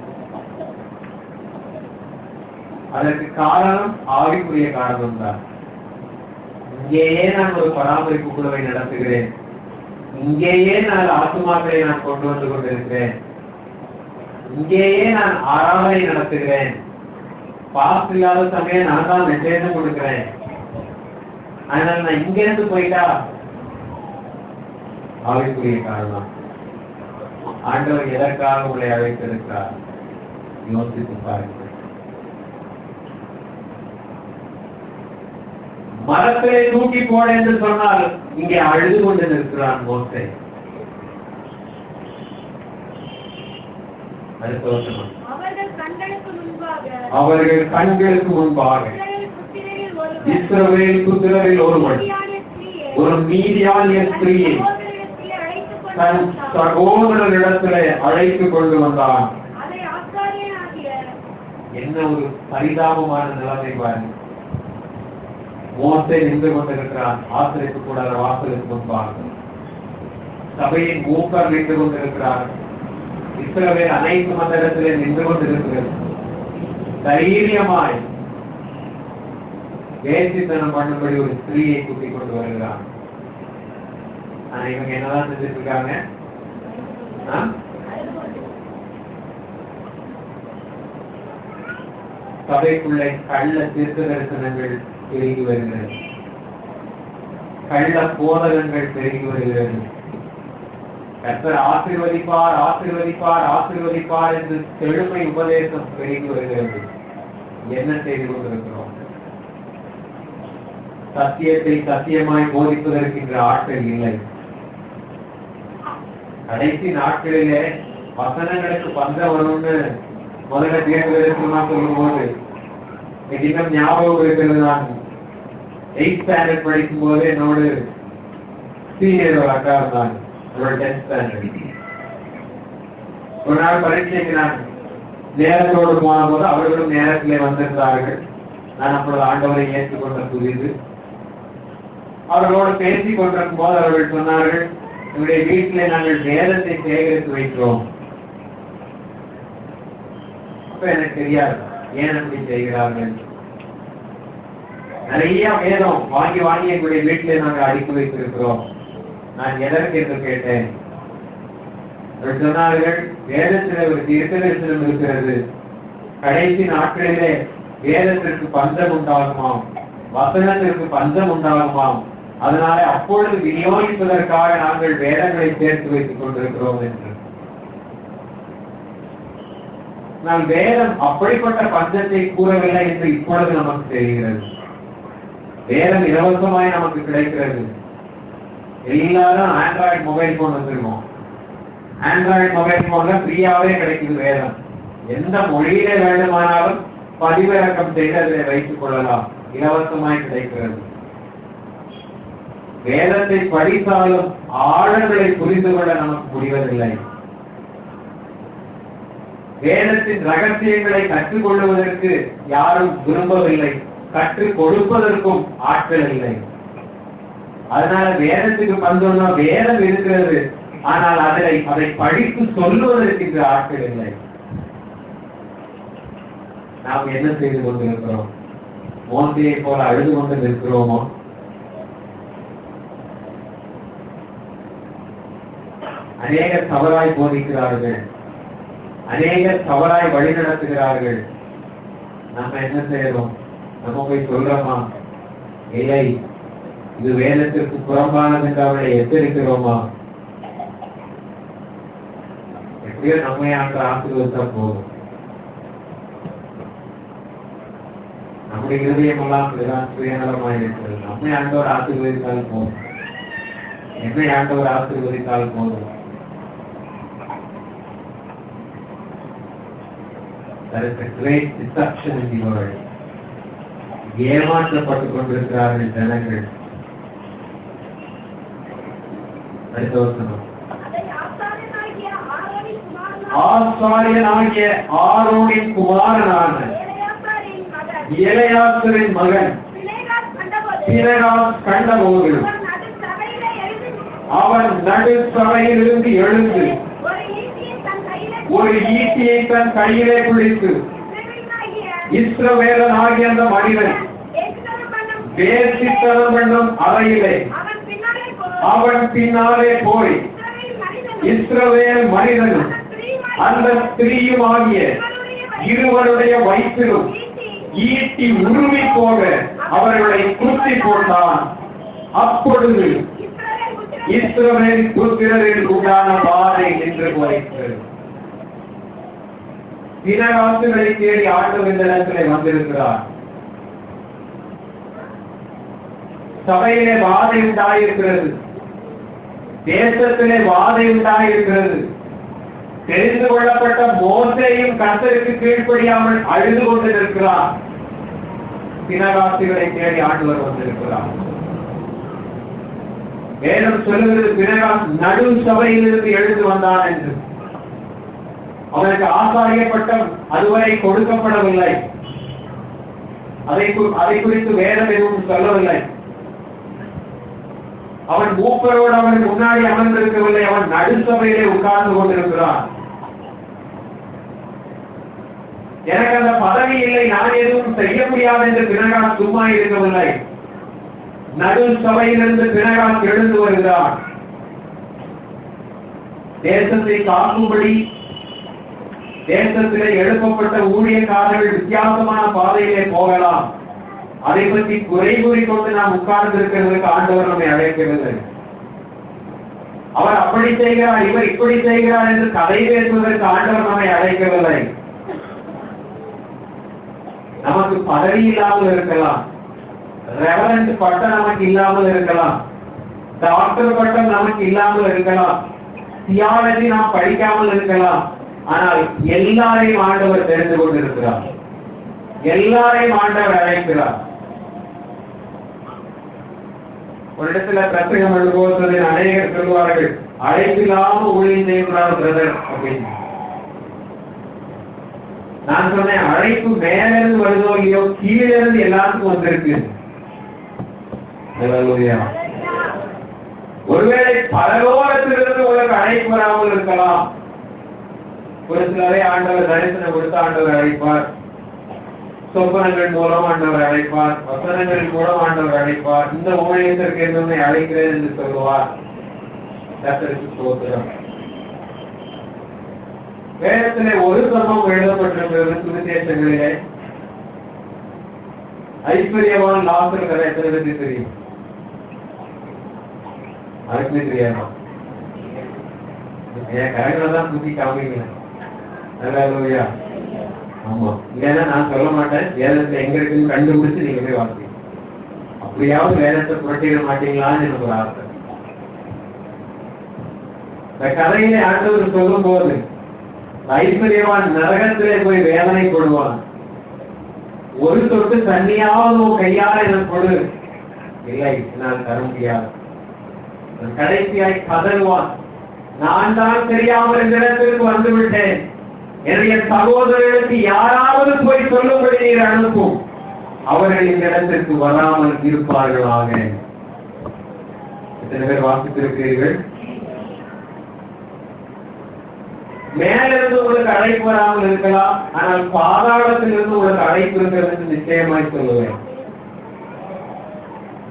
அதற்கு காரணம் ஆவிக்குரிய காரணம் தான். இங்கேயே நான் ஒரு பராமரிப்பு குழுவை நடத்துகிறேன், இங்கேயே நான் ஆத்துமாக்களை நான் கொண்டு வந்து கொண்டிருக்கிறேன், இங்கேயே நான் ஆராதனை நடத்துகிறேன், பாஸ் இல்லாத சமயம் நான் தான் மெசேஜும் கொடுக்கிறேன், அதனால நான் இங்க இருந்து போயிட்டா ஆவிக்குரிய காரணம். ஆண்டவர் எதற்காக உங்களை அழைத்திருக்கிறார் யோசித்து பாருங்கள். மரத்திலே தூக்கி போட என்று சொன்னால் இங்கே அழுது கொண்டு நிற்கிறான் மோசே. அவர்கள் கண்களுக்கு முன்பாக இஸ்ரவேல் புத்திரரில் ஒருவன் ஒரு மீதியானிய ஸ்திரீயை தன் சகோதரரிடத்திலே அழைத்து கொண்டு வந்தான். என்ன ஒரு பரிதாபமான நிலைமை பாருங்க. மோசே நின்று கொண்டிருக்கிறான் ஆசிரியப்பு கூடாத வாசலுக்கு முன்பாக. சபையின் மூப்பர் நின்று கொண்டிருக்கிறார். இஸ்ரவேல் அனைத்து மந்திரத்திலே நின்று கொண்டிருக்கிறது. தைரியமாய் வேசித்தனம் பண்ணும்படி ஒரு ஸ்திரீயை கூட்டிக் கொண்டு வருகிறான். ஆனா இவங்க என்னதான் செஞ்சுட்டு இருக்காங்க? சபைக்குள்ளே கள்ள தீர்க்க தரிசனங்கள் பெருகி வருகிறது. கள்ள போதகங்கள் பெருகி வருகிறது. கர்த்தர் ஆசீர்வதிப்பார் ஆசீர்வதிப்பார் ஆசீர்வதிப்பார் என்று செழுமை உபதேசம் பெருகி வருகிறது. என்ன செய்து கொண்டிருக்கிறோம்? சத்தியத்தை சத்தியமாய் போதிப்பதற்கு இன்று ஆட்கள் இல்லை. கடைசி நாட்களிலே வசனங்களுக்கு பஞ்சம் வரும்னு முதல்ல தீர்க்கதரிசனமா சொல்லும் போது இன்னும் ஞாபகம் இருக்கிறது. நான் 8th ஸ்டாண்டர்ட் படிக்கும் போது என்னோடு சீனியர் ஒரு அக்கா இருந்தாங்க. 10th ஸ்டாண்டர்ட் ஒரு நாள் பரீட்சைக்கு நான் நேரத்தோடு போன போது அவர்களும் நேரத்திலே வந்திருந்தார்கள். நான் அப்பொழுது ஆண்டவரை ஏற்றுக்கொண்ட புரிந்து அவர்களோடு பேசிக் கொண்டிருக்கும் போது அவர்கள் சொன்னார்கள், என்னுடைய வீட்டிலே நாங்கள் வேதத்தை சேகரித்து வைக்கிறோம். அப்ப எனக்கு தெரியாது ஏன் அப்படி செய்கிறார்கள். நிறைய வேதம் வாங்கி வாங்கி எங்களுடைய வீட்டிலே நாங்கள் அடுக்கி வைத்திருக்கிறோம். நான் எதற்கு என்று கேட்டேன். சொன்னார்கள், வேதத்தில் ஒரு தீர்க்க தரிசனம் இருக்கிறது. கடைசி நாட்களிலே வேதத்திற்கு பஞ்சம் உண்டாகுமாம், வசனத்திற்கு பஞ்சம் உண்டாகுமாம். அதனால அப்பொழுது விநியோகிப்பதற்காக நாங்கள் வேதங்களை சேர்த்து வைத்துக் கொண்டிருக்கிறோம் என்று. நாம் வேதம் அப்படிப்பட்ட பஞ்சத்தை கூறவில்லை என்று இப்பொழுது நமக்கு தெரிகிறது. வேதம் இலவசமாய் நமக்கு கிடைக்கிறது. எல்லாரும் ஆண்ட்ராய்டு மொபைல் போன் வச்சிருக்கோம். ஆண்ட்ராய்டு மொபைல் போன்ல ஃப்ரீயாவே கிடைக்குது வேதம். எந்த மொழியில வேண்டுமானாலும் பதிவிறக்கம் செய்து அதை வைத்துக் கொள்ளலாம். இலவசமாய் கிடைக்கிறது. வேதத்தை படித்தாலும் ஆழங்களை புரிந்து கொள்ள நமக்கு முடிவதில்லை. வேதத்தின் ரகசியங்களை கற்றுக் கொள்வதற்கு யாரும் விரும்பவில்லை. கற்றுக் கொடுப்பதற்கும் ஆட்கள் இல்லை. அதனால வேதத்துக்கு பஞ்சம்னா வேதம் இருக்கிறது, ஆனால் அதை படித்து சொல்லுவதற்கு ஆட்கள் இல்லை. நாம் என்ன செய்து கொண்டிருக்கிறோம்? மோசையை போல அழுது கொண்டு நிற்கிறோமோ? அநேகர் தவறாய் போதிக்கிறார்கள், அநேகர் தவறாய் வழி நடத்துகிறார்கள். நம்ம என்ன செய்யறோம்? நம்ம போய் சொல்றோமா? இல்லை, இது வேதத்திற்கு புறம்பானது என்று அவளை எச்சரிக்கிறோமா? எப்படியோ நம்ம அங்க ஆசீர்வதித்தா போதும். நம்முடைய இருதயம் எல்லாம் சுயநலமாக இருக்கிறது. நம்மை ஆண்டவர் ஆசீர்வதித்தால் போதும், என்னை ஆண்டவர் ஆசீர்வதித்தால் போதும். ஏமாற்றப்பட்டுக் கொண்டிருக்கிறார்கள் ஜனங்கள். ஆசாரியனாகிய ஆரோனின் குமாரனான எலெயாசாரின் மகன் பினெகாஸ் கண்டபோது அவன் நடு சபையிலிருந்து எழுந்து ஒரு ஈட்டியை தன் கையிலே பிடித்து இஸ்ரவேலனாகிய அந்த மனிதன் வேசித்தனம் என்னும் அறையிலே அவன் பின்னாலே போய் இஸ்ரவேல் மனிதனும் அந்த ஸ்திரீயுமாகிய இருவருடைய வயிற்றிலும் ஈட்டி உருவி போக அவர்களை குத்தி போட்டான். அப்பொழுது இஸ்ரவேல் புத்திரரின் உண்டான பாதை என்று குறைக்கிறது. பினகாசுகளை தேடி ஆண்டவர் இந்த இடத்திலே வந்திருக்கிறார். சபையிலே வாதை உண்டாயிருக்கிறது, தேசத்திலே வாதை உண்டாயிருக்கிறது. தெரிந்து கொள்ளப்பட்ட மோசேயும் கர்த்தருக்கு கீழ்ப்படியாமல் அழுது கொண்டிருக்கிறார். பினகாசுகளை தேடி ஆண்டவர் வந்திருக்கிறார். வேதம் சொல்லுகிறது, பினகாஸ் நடு சபையிலிருந்து எழுந்து வந்தான் என்று. அவனுக்கு ஆசாரிய பட்டம் அதுவரை கொடுக்கப்படவில்லை. அதை குறித்து வேதம் எதுவும் சொல்லவில்லை. அவன் மூப்பரோடு அவன் முன்னாடி அமர்ந்திருக்கவில்லை. அவன் நடுசபையிலே உட்கார்ந்து கொண்டிருக்கிறான். எனக்கு அந்த பதவி இல்லை, நான் எதுவும் செய்ய முடியாது என்று பினகாஸ் சும்மா இருக்கவில்லை. நடு சபையிலிருந்து பினகாஸ் எழுந்து வருகிறான். தேசத்தை காக்கும்படி தேசத்திலே எழுப்பப்பட்ட ஊழியக்காரர்கள் வித்தியாசமான பாதையிலே போகலாம். அதை பற்றி குறை கூறிக்கொண்டு நாம் உட்கார்ந்து இருக்கிறதுக்கு ஆண்டவர் நம்மை அழைக்கிறது. அவர் அப்படி செய்கிறார், இவர் இப்படி செய்கிறார் என்று கதை பேசுவதற்கு ஆண்டவர் நம்மை அழைக்கவில்லை. நமக்கு பதவி இல்லாமல் இருக்கலாம், ரெவரண்ட் பட்டம் நமக்கு இல்லாமல் இருக்கலாம், டாக்டர் பட்டம் நமக்கு இல்லாமல் இருக்கலாம், தியாலஜி நாம் படிக்காமல் இருக்கலாம். ஆனால் எல்லாரையும் ஆண்டவர் தெரிந்து கொண்டிருக்கிறார். எல்லாரையும் ஆண்டவர் அழைக்கிறார். ஒரு இடத்துல பிரசங்கம் எழுதும்போது அநேகர் சொல்வார்கள், அழைப்பில்லாம ஊழியம் செய்கிறார் பிரதர் அப்படின்னு. நான் சொன்னேன், அழைப்பு மேலிருந்து வருதோ இல்லையோ, கீழிருந்து எல்லாருக்கும் வந்திருக்கு. ஒருவேளை பலரோரத்திலிருந்து உங்களுக்கு அழைப்பு வராமல் இருக்கலாம். ஒரு சிலரை ஆண்டவர் தரிசனம் கொடுத்து ஆண்டவர் அழைப்பார், சொப்பனங்கள் மூலம் ஆண்டவர் அழைப்பார், வசனங்களின் மூலம் ஆண்டவர் அழைப்பார். இந்த ஊழியத்திற்கு என்னை அழைக்கிறேன் என்று சொல்லுவார். வேதத்திலே ஒரு சம்பவம் எழுதப்பட்டிருக்கிறது சுவிசேஷங்களிலே. ஐஸ்வர்யவான் லாசர் கதை எத்தனை பேருக்கு தெரியும்? அதுக்குமே தெரியாமா? என் கரைகளை தான் சுத்தி காமிக்கிறேன். ஆமா, இல்லைன்னா நான் சொல்ல மாட்டேன். வேதத்தை எங்க இருக்குன்னு கண்டுபிடிச்சு நீங்க போய் வாசிங்க. அப்படியாவது வேதத்தை புரட்டிட மாட்டீங்களான்னு எனக்கு ஒரு ஆசை. இந்த கதையிலே ஆண்டவர் சொல்லும் போது, ஐஸ்வர்யவான் நரகத்திலே போய் வேதனை கொடுவான். ஒரு சொட்டு தண்ணியாவது கையால எனக்கு கொடு. இல்லை, நான் தர முடியாது. கடைசியாய் கதறுவான், நான் தான் தெரியாமல் இந்த இடத்திற்கு வந்து விட்டேன். என்னுடைய சகோதரர்களுக்கு யாராவது போய் சொல்லும்படி நீர் அனுப்பும். அவர்கள் இந்த இடத்திற்கு வராமல் இருப்பார்களாக. எத்தனை பேர் வாசித்திருக்கிறீர்கள்? மேலிருந்து உங்களுக்கு அழைப்பு வராமல் இருக்கலாம், ஆனால் பாதாளத்திலிருந்து உங்களுக்கு அழைப்பு இருக்கிறது நிச்சயமாய் சொல்லுவேன்.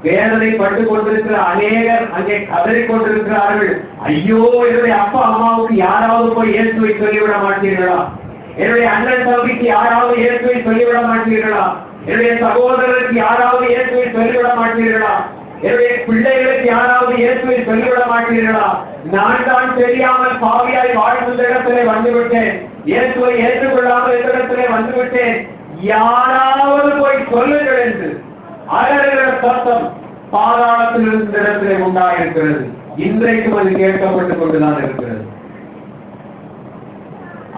வேதனை பட்டுக் கொண்டிருக்கிற அநேகர் அங்கே கதறிக் கொண்டிருக்கிறார்கள். ஐயோ, என்னுடைய அப்பா அம்மாவுக்கு யாராவது போய் இயேசுவை சொல்லிவிட மாட்டீர்களா? என்னுடைய அண்ணன் தம்பிக்கு யாராவது இயேசுவை சொல்லிவிட மாட்டீர்களா? என்னுடைய சகோதரருக்கு யாராவது இயேசுவை சொல்லிவிட மாட்டீர்களா? என்னுடைய பிள்ளைகளுக்கு யாராவது இயேசுவை சொல்லிவிட மாட்டீர்களா? நான் தான் தெரியாமல் பாவியாய் வாழ்ந்த இடத்திலே வந்துவிட்டேன். இயேசுவை ஏற்றுக்கொள்ளாமல் இந்த இடத்திலே வந்துவிட்டேன். யாராவது போய் சொல்லுங்கள் என்று அலறுகிற சத்தம் பாதாளத்தில் இருந்த இடத்திலே உண்டாயிருக்கிறது. இன்றைக்கும் அது கேட்கப்பட்டுக் கொண்டுதான் இருக்கிறது.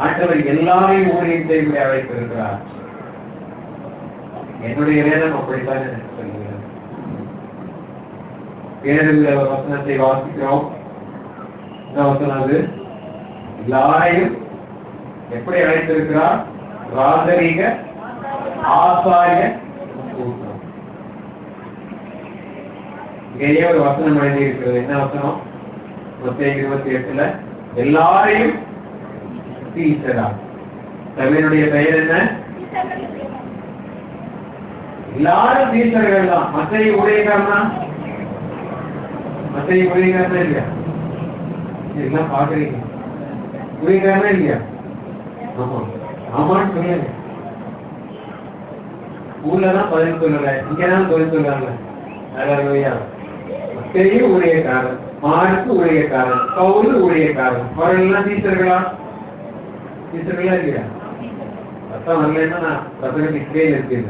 ஆண்டவர் எல்லாரையும் ஊழியம் செய்ய அழைத்திருக்கிறார். என்னுடைய வேதம் அப்படித்தான் எனக்கு சொல்லுகிறது. வேறு வசனத்தை வாசிக்கிறோம். அது எல்லாரையும் எப்படி அழைத்திருக்கிறார்? ராஜரீக ஆசாரிய கூட்டம். இங்கேயே ஒரு வசனம் எழுதி இருக்கிறது. என்ன வசனம்? மத்தேயு 28ல எல்லாரையும் டீச்சரா. தமிழுடைய பெயர் என்ன? எல்லாரும் டீச்சர்கள் தான். மத்தேயு ஊழியக்காரனா? மத்தேயு ஊழியக்காரனா இல்லையா? இதெல்லாம் பாக்குறீங்க. ஊழியக்காரனா இல்லையா? ஆமா, ஆமான்னு சொல்லுங்க. ஊர்லதான் பதில் சொல்லல, இங்கதான் தொழில் சொல்றாங்க. பெரிய ஊழியக்காரன், மார்க்கு ஊழியக்காரன், பவுல் ஊழியக்காரன். அவர்களெல்லாம் டீச்சர்களா? டீச்சர்களா இல்லையா? அதான் வரலன்னா நான் பத்திரிக்கை இருக்கேன்.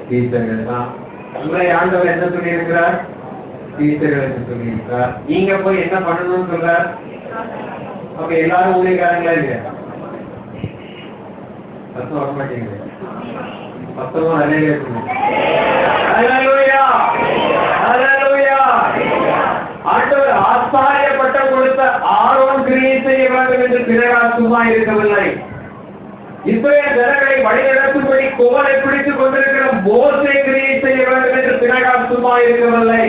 டீச்சர்கள் தான். உங்களை ஆண்டவர் என்ன சொல்லி இருக்கிறார்? டீச்சர்கள் என்று சொல்லி இருக்கிறார். நீங்க போய் என்ன பண்ணணும்னு சொல்றார்? அப்ப எல்லாரும் ஊழியக்காரங்களா இல்லையா? அர்த்தம் வர மாட்டேங்குது. பத்தமும் அதே இருக்கணும். ஆண்டவர் ஆசாரிய பட்டம் கொடுத்த ஆரோன் கிரியை செய்ய வேண்டும் என்று பிறகால் சும்மா இருக்கவில்லை. இஸ்ரவேல் ஜனங்களை வழிநடத்தும்படி கோலை பிடித்துக் கொண்டிருக்கிற மோசே கிரியை செய்ய வேண்டும் என்று பிறகால் சும்மா இருக்கவில்லை.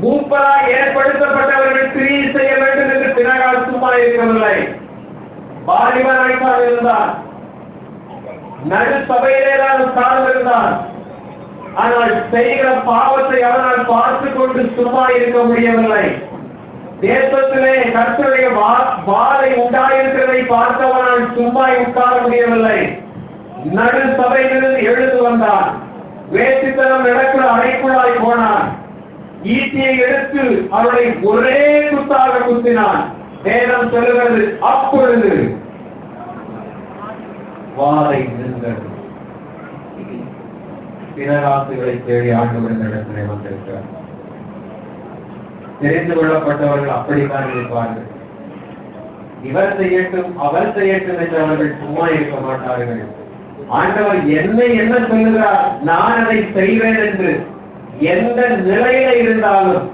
மூப்பராய் ஏற்படுத்தப்பட்டவர்கள் கிரியை செய்ய வேண்டும் என்று பிறகால் சும்மா இருக்கவில்லை. வாலிபனாய்த்தான் இருந்தார், நடு சபையிலேதான் சார்ந்திருந்தார். ஆனால் செய்கிற பாவத்தை அவனால் பார்த்துக் கொண்டு சும்மா இருக்க முடியவில்லை. தேசத்திலே கர்த்தருடைய வாதை உண்டாயிருக்கிறதை பார்த்தவனால் சும்மா உட்கார முடியவில்லை. நடு சபையிலிருந்து எழுந்து வந்தான். வேசித்தனம் நடக்கிற அறைக்குள்ளாய் போனான். ஈட்டியை எடுத்து அவளை ஒரே குத்தாக குத்தினான். வேதம் சொல்லுகிறது, அப்பொழுது வாதை நின்றது. பிறராசுகளை தேடி ஆண்டவரின் இடத்திலே வந்திருக்கிறார். தெரிந்து கொள்ளப்பட்டவர்கள் அப்படித்தான் இருப்பார்கள். இவர் செய்யட்டும் அவர் செய்யட்டும் என்று அவர்கள் சும்மா இருக்க மாட்டார்கள். ஆண்டவர் என்ன சொல்லுகிறார், நான் அதை செய்வேன் என்று எந்த நிலையில இருந்தாலும்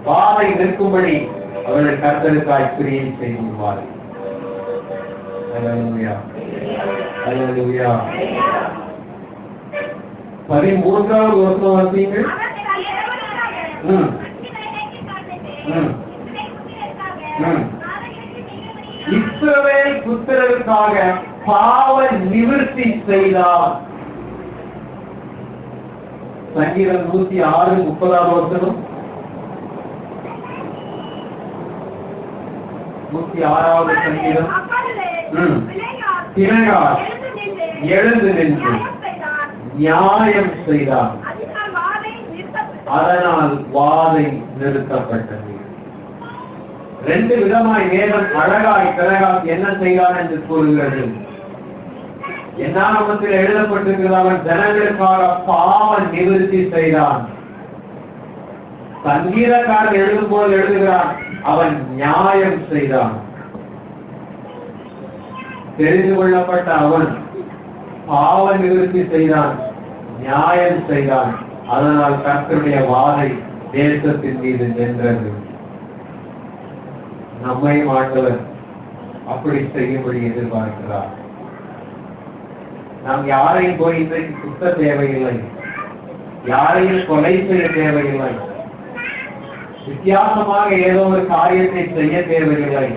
வாதை நிற்கும்படி அவர்கள் கர்த்தருக்காய் கிரியை செய்வார்கள். அல்லேலூயா, அல்லேலூயா. 13வது வசனம் வாசிங்கள். இஸ்ரவேல் புத்திரருக்காக பாவ நிவர்த்தி செய்தார். சங்கீதம் 106:30 வசனம். 106வது சங்கீதம். பிணங்கார் எழுந்து நின்று நியாயம் செய்தார், அதனால் வாதை நிறுத்தப்பட்டது. ரெண்டு விதமாய் வேதம் அழகாய் பிறகால் என்ன செய்தான் என்று கூறுகிறது. என்னாமத்தில் எழுதப்பட்டிருக்கிறது, அவன் ஜனங்களுக்காக பாவ நிவர்த்தி செய்தான். சங்கீதக்காரன் எழுதும் போது எழுதுகிறான், அவன் நியாயம் செய்தான். தெரிந்து கொள்ளப்பட்ட அவன் பாவ நிவர்த்தி செய்தான், நியாயம் செய்தான். அதனால் கர்த்தருடைய வாதை தேசத்தின் மீது நின்றது. நம்மை ஆண்டவர் அப்படி செய்யும்படி எதிர்பார்க்கிறார். நாம் யாரையும் போய் இன்றைக்கு சுத்த தேவையில்லை, யாரையும் கொலை செய்ய தேவையில்லை, வித்தியாசமாக ஏதோ ஒரு காரியத்தை செய்ய தேவையில்லை.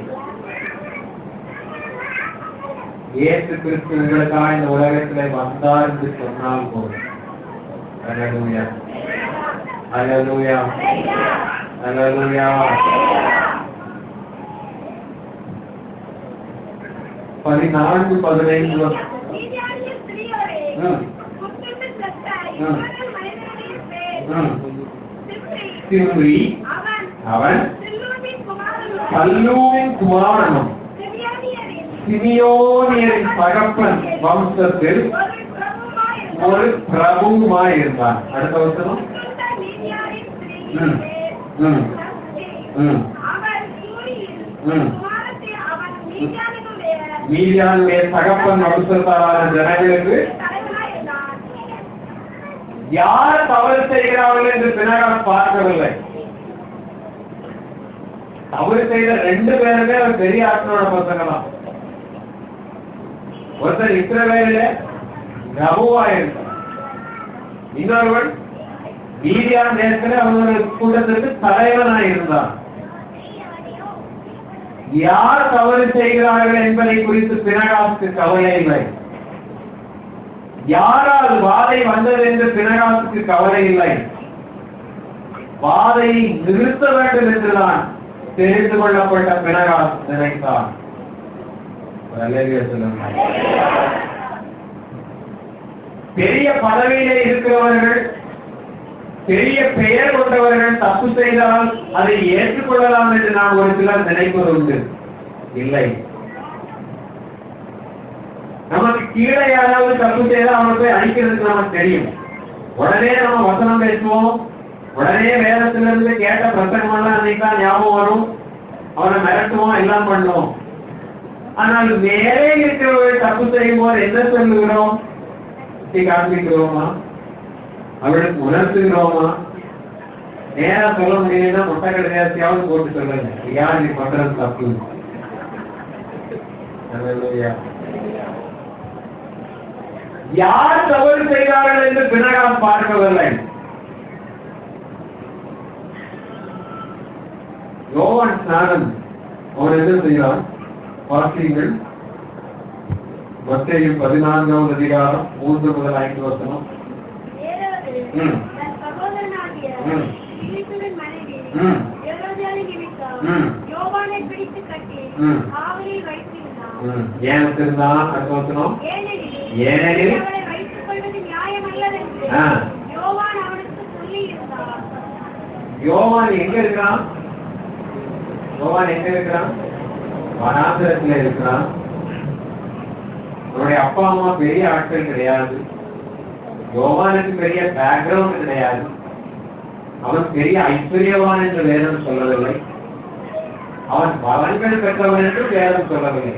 இயேசு கிறிஸ்து உங்களுக்காக இந்த உலகத்திலே வந்தார் என்று சொன்னால் போதும். அல்லேலூயா, அல்லேலூயா, அல்லேலூயா. 14-15 அவன் சல்லூமின் குமாரனும் சிமியோனியரின் தகப்பன் வம்சத்தில் ஒரு பிரபுவாய் இருந்தான். அடுத்த வசனம். மீதியானுடைய தகப்பன் வம்சத்தாரான ஜனங்களுக்கு யார் தவறு செய்கிறார்கள் என்று பிறகால் பார்க்கவில்லை. தவறு செய்த 2 பேருமே அவர் பெரிய ஆட்களோட பசங்களாம். ஒருத்தர் இஸ்ரவேலில பிரபுவாயிருந்தார், இன்னொருவன் மீதியான் தேசத்திலே அவனுடைய கூட்டத்திற்கு தலைவனாயிருந்தான். யார் தவறு செய்கிறார்கள் என்பதை குறித்து பினகாசுக்கு கவலை இல்லை. யாரால் வாதை வந்தது என்று பினகாசுக்கு கவலை இல்லை. வாதையை நிறுத்த வேண்டும் என்றுதான் தெரிந்து கொள்ளப்பட்ட பினகாஸ் நினைத்தான். பெரிய பதவியிலே இருக்கிறவர்கள் பெரிய பெயர் கொண்டவர்கள் தப்பு செய்தால் அதை ஏற்றுக்கொள்ளலாம் என்று நான் ஒரு சிலர் நினைப்பது உண்டு. இல்லை, நமக்கு கீழே யாராவது தப்பு செய்தால் அவனை போய் அழிக்கிறதுக்கு நமக்கு தெரியும். உடனே நம்ம வசனம் பேசுவோம், உடனே வேதத்திலிருந்து கேட்ட பிரசங்கமெல்லாம் அன்னைக்கு ஞாபகம் வரும், அவனை மிரட்டுவோம், எல்லாம் பண்ணுவோம். ஆனால் மேலே இருக்கிறவர்கள் தப்பு செய்யும் போது என்ன சொல்லுகிறோம்? காண்பிக்கிறோமா? அவளுக்கு உணர்த்துகிறோமா? நேரா சொல்ல முடியலன்னா மொட்டை கடைசியாவது போட்டு சொல்லுங்க, யார் நீ பண்றது தப்பு. யார் தவறு செய்தார்கள் என்று பின்னகம் பார்க்கவில்லை. யோவான் ஸ்நானன் அவன் என்ன செய்வான்? வாசியுங்கள். மத்தேயு 14வது அதிகாரம் 3 முதல் 5 வசனம். ஏன் இருந்தான்? ஏனெனில் யோவான் எங்க இருக்கிறான்? யோவான் எங்க இருக்கிறான்? வனாந்திரத்தில் இருக்கிறான். அவருடைய அப்பா அம்மா பெரிய ஆட்கள் கிடையாது. யோவானுக்கு பெரிய பேக்ரவுண்ட் கிடையாது. அவன் பெரிய ஐஸ்வர்யவான் என்று வேதம் சொல்லவில்லை. அவன் பலன்கள் பெற்றவன் என்று வேதம் சொல்லவில்லை.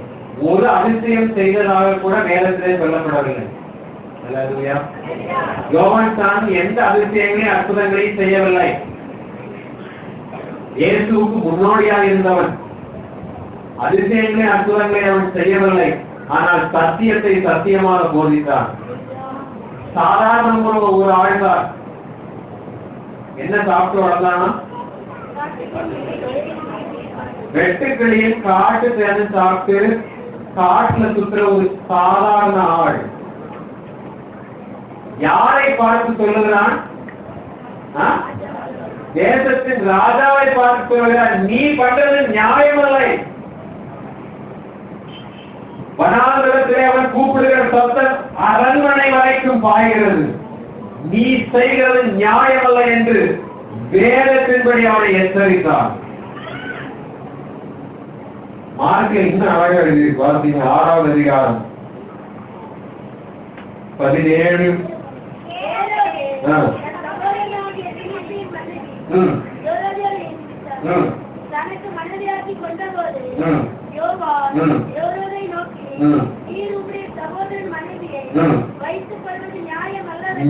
ஒரு அதிசயம் செய்ததாக கூட வேதத்திலே சொல்லப்படவில்லை. யோவான் தான் எந்த அதிசயங்களையும் அற்புதங்களையும் செய்யவில்லை. இயேசுவுக்கு முன்னோடியாக இருந்தவன். அதிசயங்களை அற்புதங்களை அவன் செய்யவில்லை. ஆனால் சத்தியத்தை சத்தியமாக போதித்தான். சாதாரண ஒரு ஆழ்ந்தார். என்ன சாப்பிட்டு வளர்ந்தானா? வெட்டுக்கிளியில் காட்டு தேர்ந்து சாப்பிட்டு காட்டுல சுற்றுற ஒரு சாதாரண ஆள். யாரை பார்த்து சொல்லுகிறான்? தேசத்தின் ராஜாவை பார்த்து சொல்லுகிறான், நீ பண்றது நியாயமில்லை. வனாந்திரத்திலே அவன் கூப்பிடுகிற சத்தம் அரண்மனை வரைக்கும் பாய்கிறது. நீ செய்கிறது நியாயமல்ல என்று வேதத்தின்படி அவனை எச்சரித்தான். மார்க்கில் இன்னும் அழகா எழுதி பார்த்தீங்க. 6வது அதிகாரம் 17.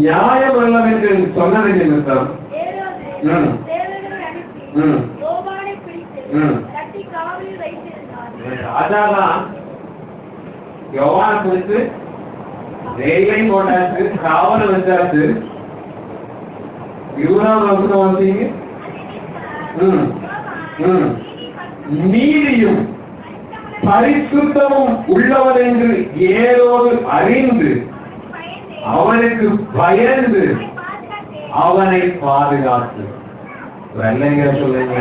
நியாயம் அல்ல என்று சொன்னதை நிமித்தம் ராஜாதான் யோவானை குறித்து ஜெயிலையும் போட்டாச்சு, காவல் வச்சாச்சு. இவ்வளவு வந்தீங்க. நீதியும் பரிசுத்தமும் உள்ளவன் என்று ஏரோது அறிந்து அவனுக்கு பயந்து அவனை பாதுகாத்து. வெள்ளைங்க சொல்லுங்க,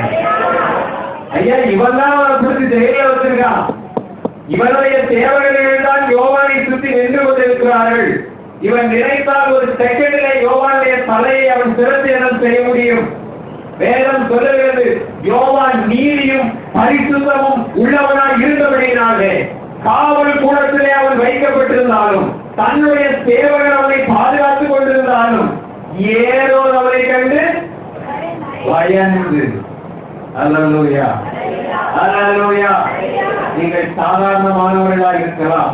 ஐயா இவன் தான் அவனை குறித்து ஜெயில வச்சிருக்கான். இவனுடைய சேவகர்கள் தான் யோவானை சுற்றி நின்று கொண்டிருக்கிறார்கள். இவன் நினைத்தால் ஒரு செகண்டிலே யோவானுடைய தலையை அவன் சிறந்தேனம் செய்ய முடியும். வேதம் சொல்லுகிறது, யோவான் நீதியும் பரிசுத்தமும் உள்ளவனாய் இருந்தபடியினாலே காவல் கூடத்திலே அவன் வைக்கப்பட்டிருந்தாலும் தன்னுடைய சேவகர் அவனை பாதுகாத்துக் கொண்டிருந்தாலும் ஏதோ அவனை கண்டு பயந்து. அல்லேலூயா, அல்லேலூயா. நீங்கள் சாதாரணமானவர்களாக இருக்கலாம்,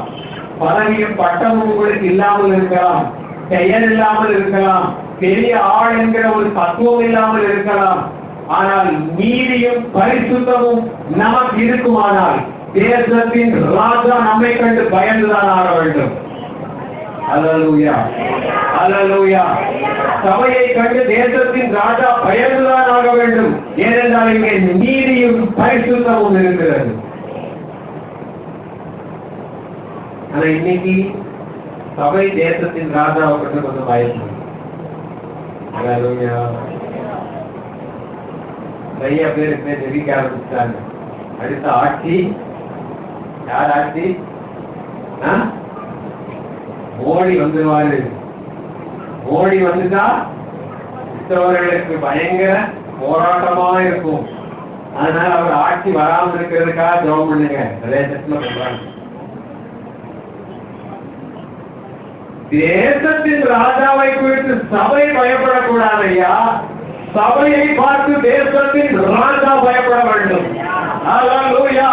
பதவியும் பட்டமும் உங்களுக்கு இல்லாமல் இருக்கலாம், பெயர் இல்லாமல் இருக்கலாம், பெரிய ஆள் என்கிற ஒரு தத்துவம் இல்லாமல் இருக்கலாம். ஆனால் நீதியும் பரிசுத்தமும் நமக்கு இருக்குமானால் தேசத்தின் ராஜா நம்மை கண்டு பயந்துதான் ஆட வேண்டும். அல்லேலூயா, அல்லேலூயா. சபையை கண்டு தேசத்தின் ராஜா பயந்துதான் ஆக வேண்டும். ஏனென்றால் இங்கே நீதியும் பரிசுத்தமும் இருக்கிறது. ஆனா இன்னைக்கு சபை தேசத்தின் ராஜாவை பற்றி கொஞ்சம் பயப்படும். நிறைய பேருக்கு தெரிவிக்க ஆரம்பிச்சாங்க. அடுத்த ஆட்சி யார் ஆட்சி? மோடி வந்துருவாரு. மோடி வந்துட்டா கிறிஸ்தவர்களுக்கு பயங்கர போராட்டமா இருக்கும். அதனால அவர் ஆட்சி வராமல் இருக்கிறதுக்காக ஜெபம் பண்ணுங்க. தேசத்துல சொல்றாங்க, தேசத்தின் ராஜாவை குறித்து சபை பயப்படக்கூடாது ஐயா. சபையை பார்த்து தேசத்தின் ராஜா பயப்பட வேண்டும். ஹல்லேலூயா,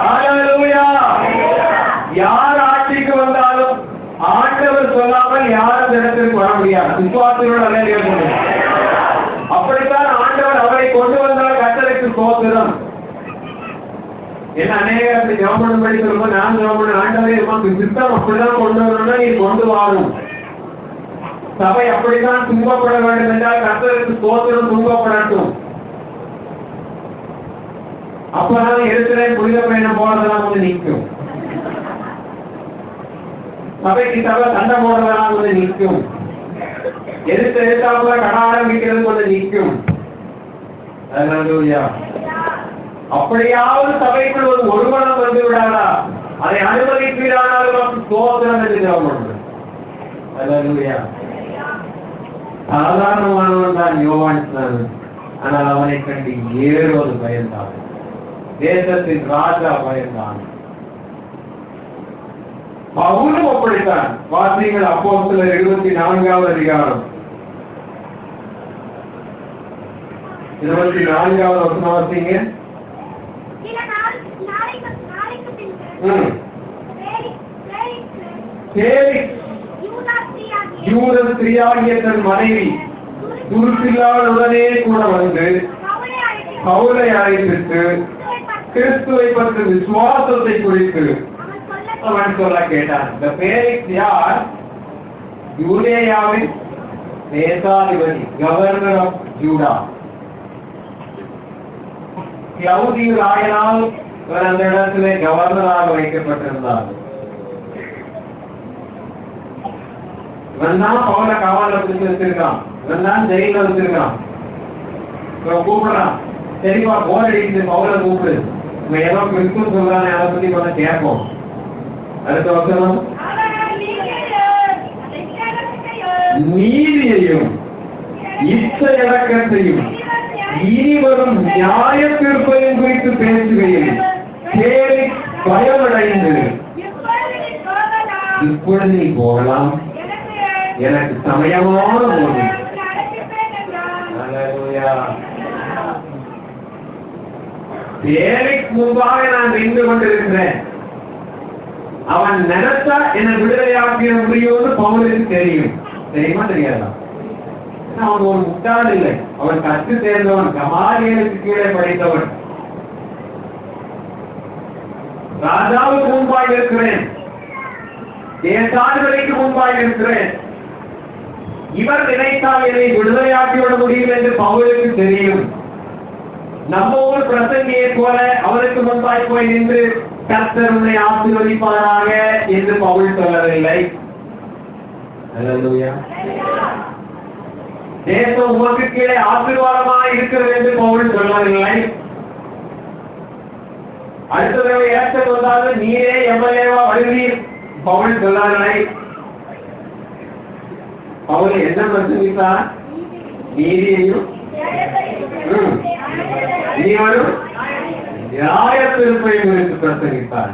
ஹல்லேலூயா. யார் ஆட்சிக்கு வந்தாலும் ஆண்டவர் சொல்லாமல் யாரும் இடத்திற்கு வர முடியாது. விசுவாசத்தோடு அல்லேலூயா சொல்லுங்க. அப்படித்தான் ஆண்டவர் அவரை கொண்டு வந்தால் கர்த்தருக்கு ஸ்தோத்திரம். என்ன அநேகருக்கு ஜெபம் பண்ணும்படி சொல்லும்போது நான் ஜெபம் பண்ண ஆண்டவரே சித்தம் அப்படிதான் கொண்டு வரணும்னா நீ கொண்டு வாரும். சபை அப்படித்தான் துன்பப்பட வேண்டும் என்றால் கர்த்தருக்கு ஸ்தோத்திரம் துன்பப்படட்டும். அப்பதான் இருக்கிற புனித பயணம் போறதெல்லாம் வந்து நிற்கும். சபைக்கு சபை சண்டை போடுறதெல்லாம் வந்து நிற்கும். எதிர்த்தாப்புல கடை ஆரம்பிக்கிறது வந்து நிற்கும். ஹல்லேலூயா. அப்படியாவது சபைக்குள் ஒரு ஒருவனம் வந்து விடாதா? அதை அனுமதிப்பீரானாலும் ஸ்தோத்திரம் என்று ஜெபம் பண்ணுறது. ஹல்லேலூயா. சாதாரணமானவன் தான் யோவான். ஆனால் அவனை கண்டு ஏறுவது பயந்தான். தேசத்தின் ராஜா பயந்தான். பவுலும் அப்படித்தான். வாசிங்கள் அப்போஸ்தலர் 24வது அதிகாரம் 24வது வசனம் வாசிங்க. யூதன் ஸ்திரீயாகிய தன் மனைவி துருசில்லாவுடனே கூட வந்து பவுலை அழைத்து கிறிஸ்துவை பற்றி விசுவாசத்தை குறித்து அவன் சொல்ல கேட்டான். இந்த பேரிக்ஸ் யார்? யூதேயாவின் தேசாதிபதி, கவர்னர் ஆஃப் யூடா. கிளவுதியு ராயனால் அந்த இடத்திலே கவர்னராக வைக்கப்பட்டிருந்தார். இவன் தான் பவுல காவல வச்சிருக்கான். இவன் தான் ஜெயில வச்சிருக்கான். கூப்பிடுறான், சரிப்பா போர் அடிக்குது, பவுல கூப்பிடு, ஏதோ கிறிஸ்து சொல்றானே அதை பத்தி கொஞ்சம் கேட்போம். அடுத்த வசனம், நீதியையும் இச்சையடக்கத்தையும் இனி வரும் நியாய தீர்ப்பையும் குறித்து பேசுகையில் பயமடைந்து, இப்பொழுது நீ போகலாம், எனக்கு சமயமான போது. பேரிக்கு முன்பாக நான் நின்று கொண்டிருக்கிறேன். அவன் நினைத்தா என்னை விடுதலையாக்கிய முடியும்னு பவுலுக்கு தெரியும். தெரியுமா தெரியாதா? அவன் ஒரு முட்டாள் இல்லை. அவன் கற்று தேர்ந்தவன், கமாலியலுக்கு கீழே படித்தவன். ராஜாவுக்கு முன்பாக இருக்கிறேன், தேசாதிபதிக்கு முன்பாக இருக்கிறேன். இவர் நினைத்தால் என்னை விடுதலையாக்கிவிட முடியும் என்று பவுலுக்கு தெரியும். நம்ம ஊர் பிரசங்கியை போல அவருக்கு முன்பாய் போய் நின்று கர்த்தர் உன்னை ஆசீர்வதிப்பாராக என்று பவுல் சொல்லவில்லை. ஹல்லேலூயா. தேசம் உமக்கு கீழே ஆசீர்வாதமாக இருக்கிறது என்று பவுல் சொல்லவில்லை. அடுத்த தடவை ஏற்றம் வந்தாலும் நீரே எம்எல்ஏவா வருவீர் பவுல் சொல்லவில்லை. பவுல் என்ன பிரசங்கித்தார்? நீதியையும் நீவரும் நியாய தீர்ப்பையும் குறித்து பிரசங்கித்தார்.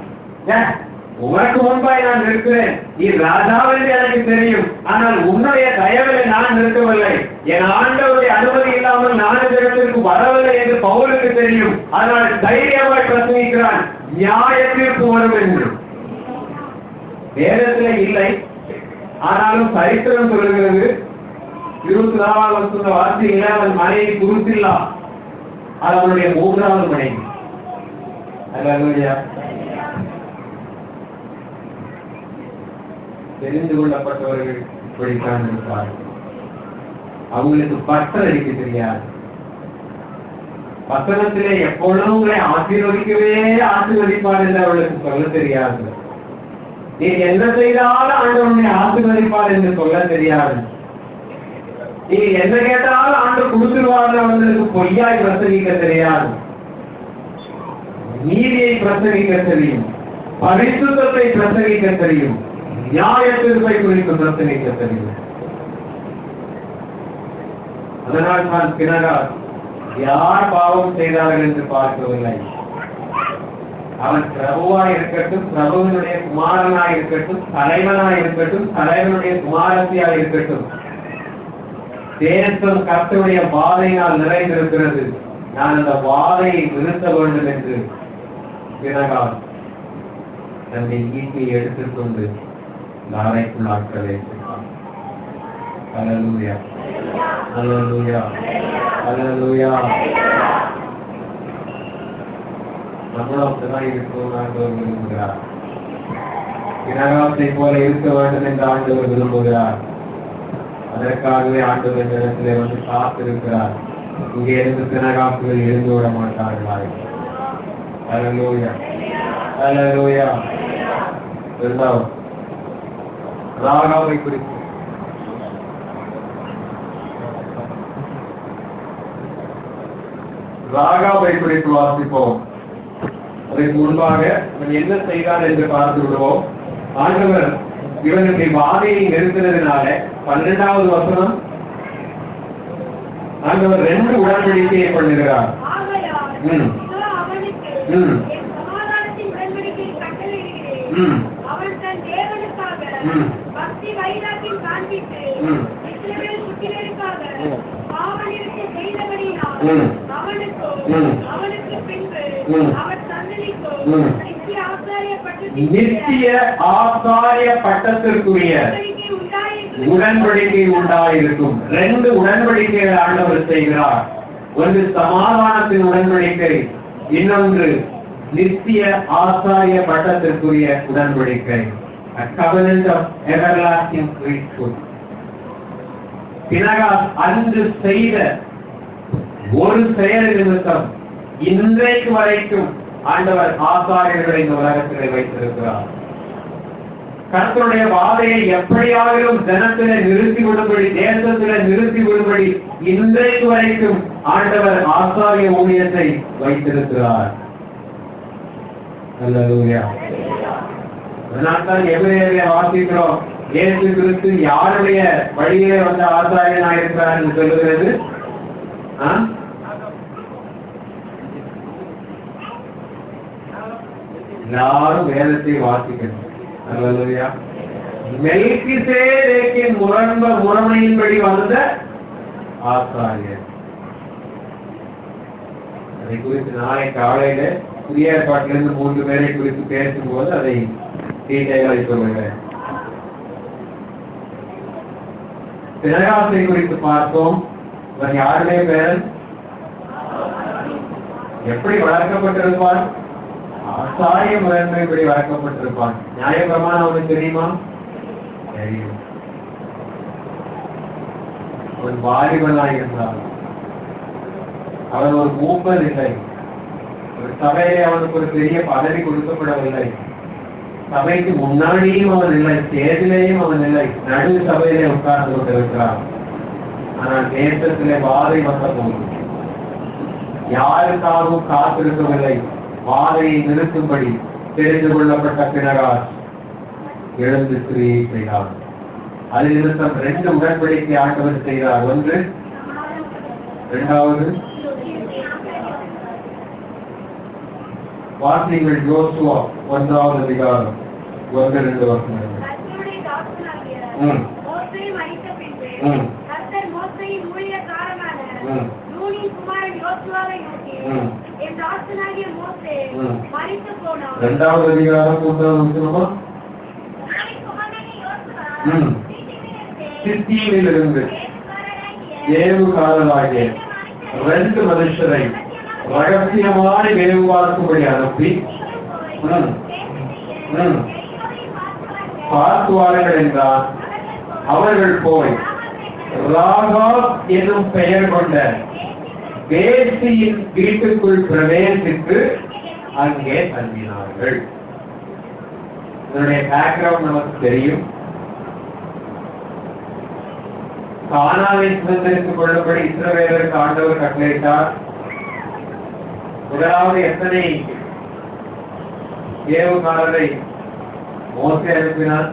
உனக்கு முன்பாய் நான் இருக்கிறேன், நீ ராஜாவென்று எனக்கு தெரியும். ஆனால் உன்னுடைய தயவில் நான் இருக்கவில்லை. என் ஆண்டவருடைய அனுமதி இல்லாமல் நான் இடத்திற்கு வரவில்லை என்று பவுலுக்கு தெரியும். அதனால் தைரியமாய் பிரசங்கிக்கிறான், நியாய தீர்ப்பு வரும் என்று. வேதத்திலே இல்லை, ஆனாலும் சரித்திரம் சொல்லுகிறது. 24வது வசனத்தை வாசித்தீங்கன்னா, அவன் மனைவி குருசில்லா, அது அவனுடைய 3வது மனைவி. அல்லேலூயா. தெரிந்து கொள்ளப்பட்டவர்கள் இப்படித்தான் இருப்பார்கள். அவங்களுக்கு பற்று அடிக்க தெரியாது. வசனத்திலே எப்பொழுதும் உங்களை ஆசீர்வதிக்கவே ஆசீர்வதிப்பார் என்று அவளுக்கு சொல்ல தெரியாது. நீ என்ன செய்தாலும் ஆண்டவனை ஆசீர்வதிப்பார் என்று சொல்ல தெரியாது. நீ என்ன கேட்டாலும் ஆண்டு கொடுத்துருவார் அவர்களுக்கு பொய்யாய் பிரசங்கிக்க தெரியாது. நீதியை பிரசங்கிக்க தெரியும், பரிசுத்தத்தை பிரசங்கிக்க தெரியும், நியாய தீர்ப்பை குறித்து பிரசங்கிக்க தெரியும். அதனால் தான் பினகாஸ் யார் பாவம் செய்தார்கள் என்று பார்க்கவில்லை. அவன் பிரபுவாய் இருக்கட்டும், பிரபுவினுடைய குமாரனாய் இருக்கட்டும், தலைவனாய் இருக்கட்டும், தலைவனுடைய குமாரத்தியாய் இருக்கட்டும், தேசம் கர்த்தருடைய வாதையினால் நிறைந்திருக்கிறது, நான் அந்த வாதையை நிறுத்த வேண்டும் என்று பினகாஸ் தன்னை ஈட்டியை எடுத்துக்கொண்டு நாளைக்குள் ஆட்களை அல்லேலூயா, அல்லேலூயா, அல்லேலூயா. நம்மளும் அப்படிதான் இருக்கணும் ஆண்டவர் விரும்புகிறார். பினகாசை போல இருக்க வேண்டும் என்று ஆண்டவர் விரும்புகிறார். அதற்காகவே ஆண்டவர் இந்த இடத்திலே வந்து காத்திருக்கிறார். இங்கே இருந்து பினகாசுகள் எழுந்து விட மாட்டார்களாய். அல்லேலூயா, அல்லேலூயா. இரண்டாவது ராகாவை குறித்து வாசிப்போம். அதற்கு முன்பாக என்ன செய்தார் என்று பார்த்து விடுவோம். ஆண்டவர் இவனுடைய வாதையை நிறுத்தினதுனால 12வது வசனம், ஆண்டவர் 2 உடன்படிக்கையை பண்ணுகிறார். நித்திய ஆசாரிய பட்டத்திற்குரிய உடன்படிக்கை உண்டாயிருக்கும். 2 உடன்படிக்கைகள் ஆண்டவர் செய்கிறார். ஒன்று சமாதானத்தின் உடன்படிக்கை, இன்னொன்று நித்திய ஆசாரிய பட்டத்திற்குரிய உடன்படிக்கை. A covenant of everlasting priesthood. பினகாஸ் அன்று செய்த ஒரு செயல் நிமித்தம் இன்றைக்கு வரைக்கும் ஆண்டவர் ஆசாரியர்களை இந்த உலகத்திலே வைத்திருக்கிறார். கர்த்தருடைய வாதையை எப்படியாவது ஜனத்திலே நிறுத்தி விடும்படி, தேசத்திலே நிறுத்தி விடும்படி இன்றைக்கு வரைக்கும் ஆண்டவர் ஆசாரிய ஊழியத்தை வைத்திருக்கிறார். அல்லேலூயா. அதனால்தான் எபிரேயரிலே வாசிக்கிறோம், இயேசு கிறிஸ்து யாருடைய வழியிலே வந்த ஆசாரியனாக இருக்கிறார் என்று சொல்லுகிறது. எல்லாரும் வேதத்தை வாசிக்கணும். அல்லேலூயா. மெல்கிசேதேக்கின் முறைமையின்படி வந்த ஆசாரியர். அதை குறித்து நாளை காலையில புதிய ஏற்பாட்டிலிருந்து 3 பேரை குறித்து பேசும்போது அதை டீட்டெயிலாக சொல்லுகிறேன். பினகாசை குறித்து பார்த்தோம். இவன் யாருடைய பேரன்? எப்படி வளர்க்கப்பட்டிருப்பான்? ஆசாரிய முறைமைப்படி வளர்க்கப்பட்டிருப்பான். நியாய பிரமாணம் அவனுக்கு தெரியுமா? தெரியும். அவன் வாலிபனாக இருந்தான். அவன் ஒரு மூப்பர் இல்லை. ஒரு சபையிலே அவனுக்கு ஒரு பெரிய பதவி கொடுக்கப்படவில்லை. சபைக்கு முன்னாடியும் அவன் இல்லை, தேர்தலையும் அவன் இல்லை, நடு சபையிலே உட்கார்ந்து கொண்டிருக்கிறான். ஆனால் தேசத்திலே வாதை வந்த போது யாருக்காகவும் காத்திருக்கவில்லை. வாதையை நிறுத்தும்படி தெரிந்து கொள்ளப்பட்ட பினகாஸ் எழுந்து கிரியை செய்தார். அது நிமித்தம் 2 உடன்படிக்கை ஆண்டவர் செய்தார். ஒன்று, இரண்டாவது வாசிங்கள் யோசுவா 1வது அதிகாரம் 1-2 வசனங்கள். இரண்டாவது அதிகாரம் 1வது சித்தியிலிருந்து ஏவுகாரராகிய 2 மனுஷரை ரகசியமான வேவு பார்க்கும்படி அனுப்பி பார்த்துவார்கள் என்றார். அவர்கள் போய் ராகாப் என்னும் பெயர் கொண்ட வேசியின் வீட்டுக்குள் பிரவேசித்து அங்கே தங்கினார்கள். இதனுடைய பேக்ரவுண்ட் நமக்கு தெரியும். கானானை சுதந்திரித்துக் கொள்ளும்படி இஸ்ரவேலருக்கு ஆண்டவர் கட்டளையிட்டார். முதலாவது எத்தனை ஏவுகாரரை மோசே அனுப்பினார்?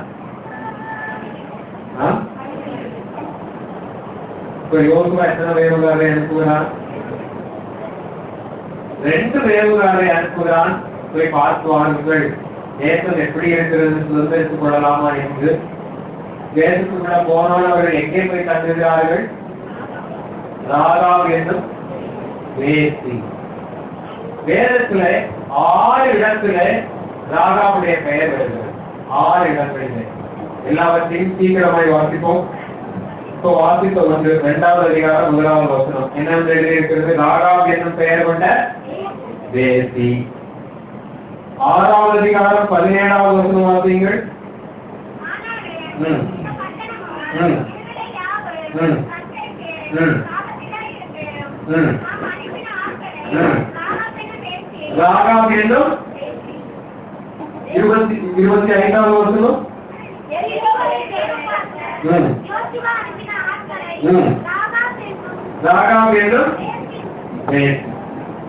யோசுவா எத்தனை வேவுகாரை அனுப்புகிறான்? 2 வேவுகாரை அனுப்புகிறான். போய் பார்த்து வாருங்கள், தேசம் எப்படி இருக்கிறது, சுதந்திரித்துக் கொள்ளலாமா என்று. தேசத்துக்குள்ள போனால் அவர்கள் எங்கே போய் தங்குகிறார்கள்? ராகாப் என்னும் வேசி. வேதத்துல 6 இடத்துல ராகாவுடைய பெயர் வருகிறது. 6 இடங்களிலே. எல்லாவற்றையும் சீக்கிரமாய் வாசிப்போம். இப்போ வாசித்த 2வது அதிகாரம் 1வது வசனம் என்னென்று எழுதியிருக்கிறது? ராகாப் என்னும் பெயர் கொண்ட வேசி. 6வது அதிகாரம் 17வது வசனம் வாசியுங்கள். ராகாப் என்னும் 25வது வசனம் ராகாப் என்னும்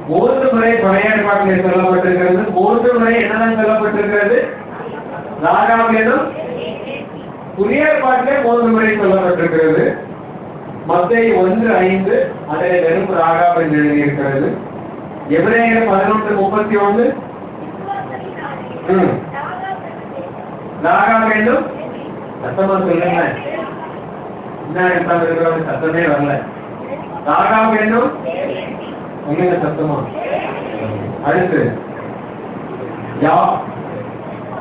3 முறை பழைய ஏற்பாட்டிலே சொல்லப்பட்டிருக்கிறது. 3 முறை என்னதான் சொல்லப்பட்டிருக்கிறது? ராகாப் என்னும். புதிய ஏற்பாட்டிலே 3 முறை சொல்லப்பட்டிருக்கிறது. மத்தேயு 1:5 அதிலே வெறும் ராகாப் என்று எழுதியிருக்கிறது. எபிரேயர் 11:31 ராகாப் என்னும். சத்தமா சொல்லுங்க, என்ன இருக்கிற சத்தமே வரல. ராகாப் என்னும் சொல்லுங்க சத்தமா. அடுத்து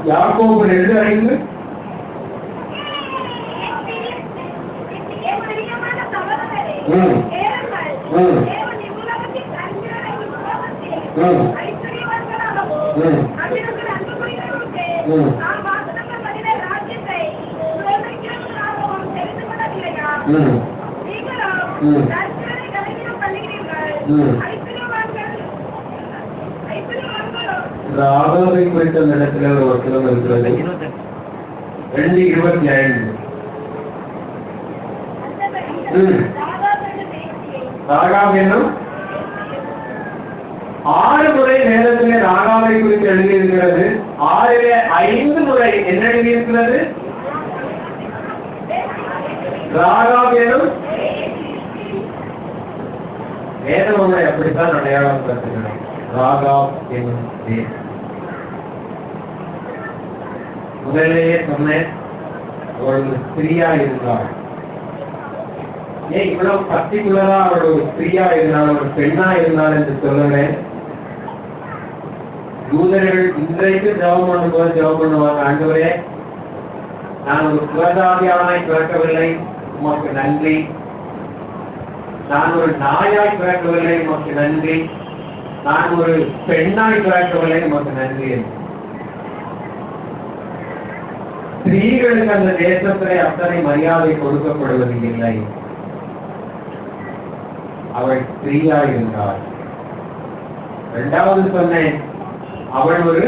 யாக்கோபு 2:5 ராகாவை குறித்த இடத்துல ஒரு வசனம் இருக்கிறது. 2:25 ராகாப் என்னும். 6 முறை வேதத்திலே ராகாவை குறித்து எழுதியிருக்கிறது. 6லே 5 முறை என்ன எழுதியிருக்கிறது? ராகாப் என்னும். வேதமுறை அப்படித்தான் அடையாளம் கற்றுக்கிறோம். ராகாப் என்னும் முதலிலேயே சொன்னேன், அவள் ஸ்திரீயா இருந்தாள். ஏன் இவ்வளவு பர்டிகுலரா அவள் ஒரு ஸ்திரீயா இருந்தால், ஒரு பெண்ணா இருந்தாள் என்று சொல்லுவேன். யூதர்கள் இன்றைக்கு ஜெபம் பண்ணும்போது ஜெபம் பண்ணுவாங்க, ஆண்டவரே நான் ஒரு சுகதாபியானாய் பிறக்கவில்லை, உமக்கு நன்றி. நான் ஒரு நாயாய் பிறக்கவில்லை, உமக்கு நன்றி. நான் ஒரு பெண்ணாய் பிறக்கவில்லை, உமக்கு நன்றி. ஸ்திரீகளுக்கு அந்த தேசத்திலே அத்தனை மரியாதை கொடுக்கப்படுவது இல்லை. அவள் ஸ்திரீயா இருந்தாள். 2வது சொன்னேன், அவள் ஒரு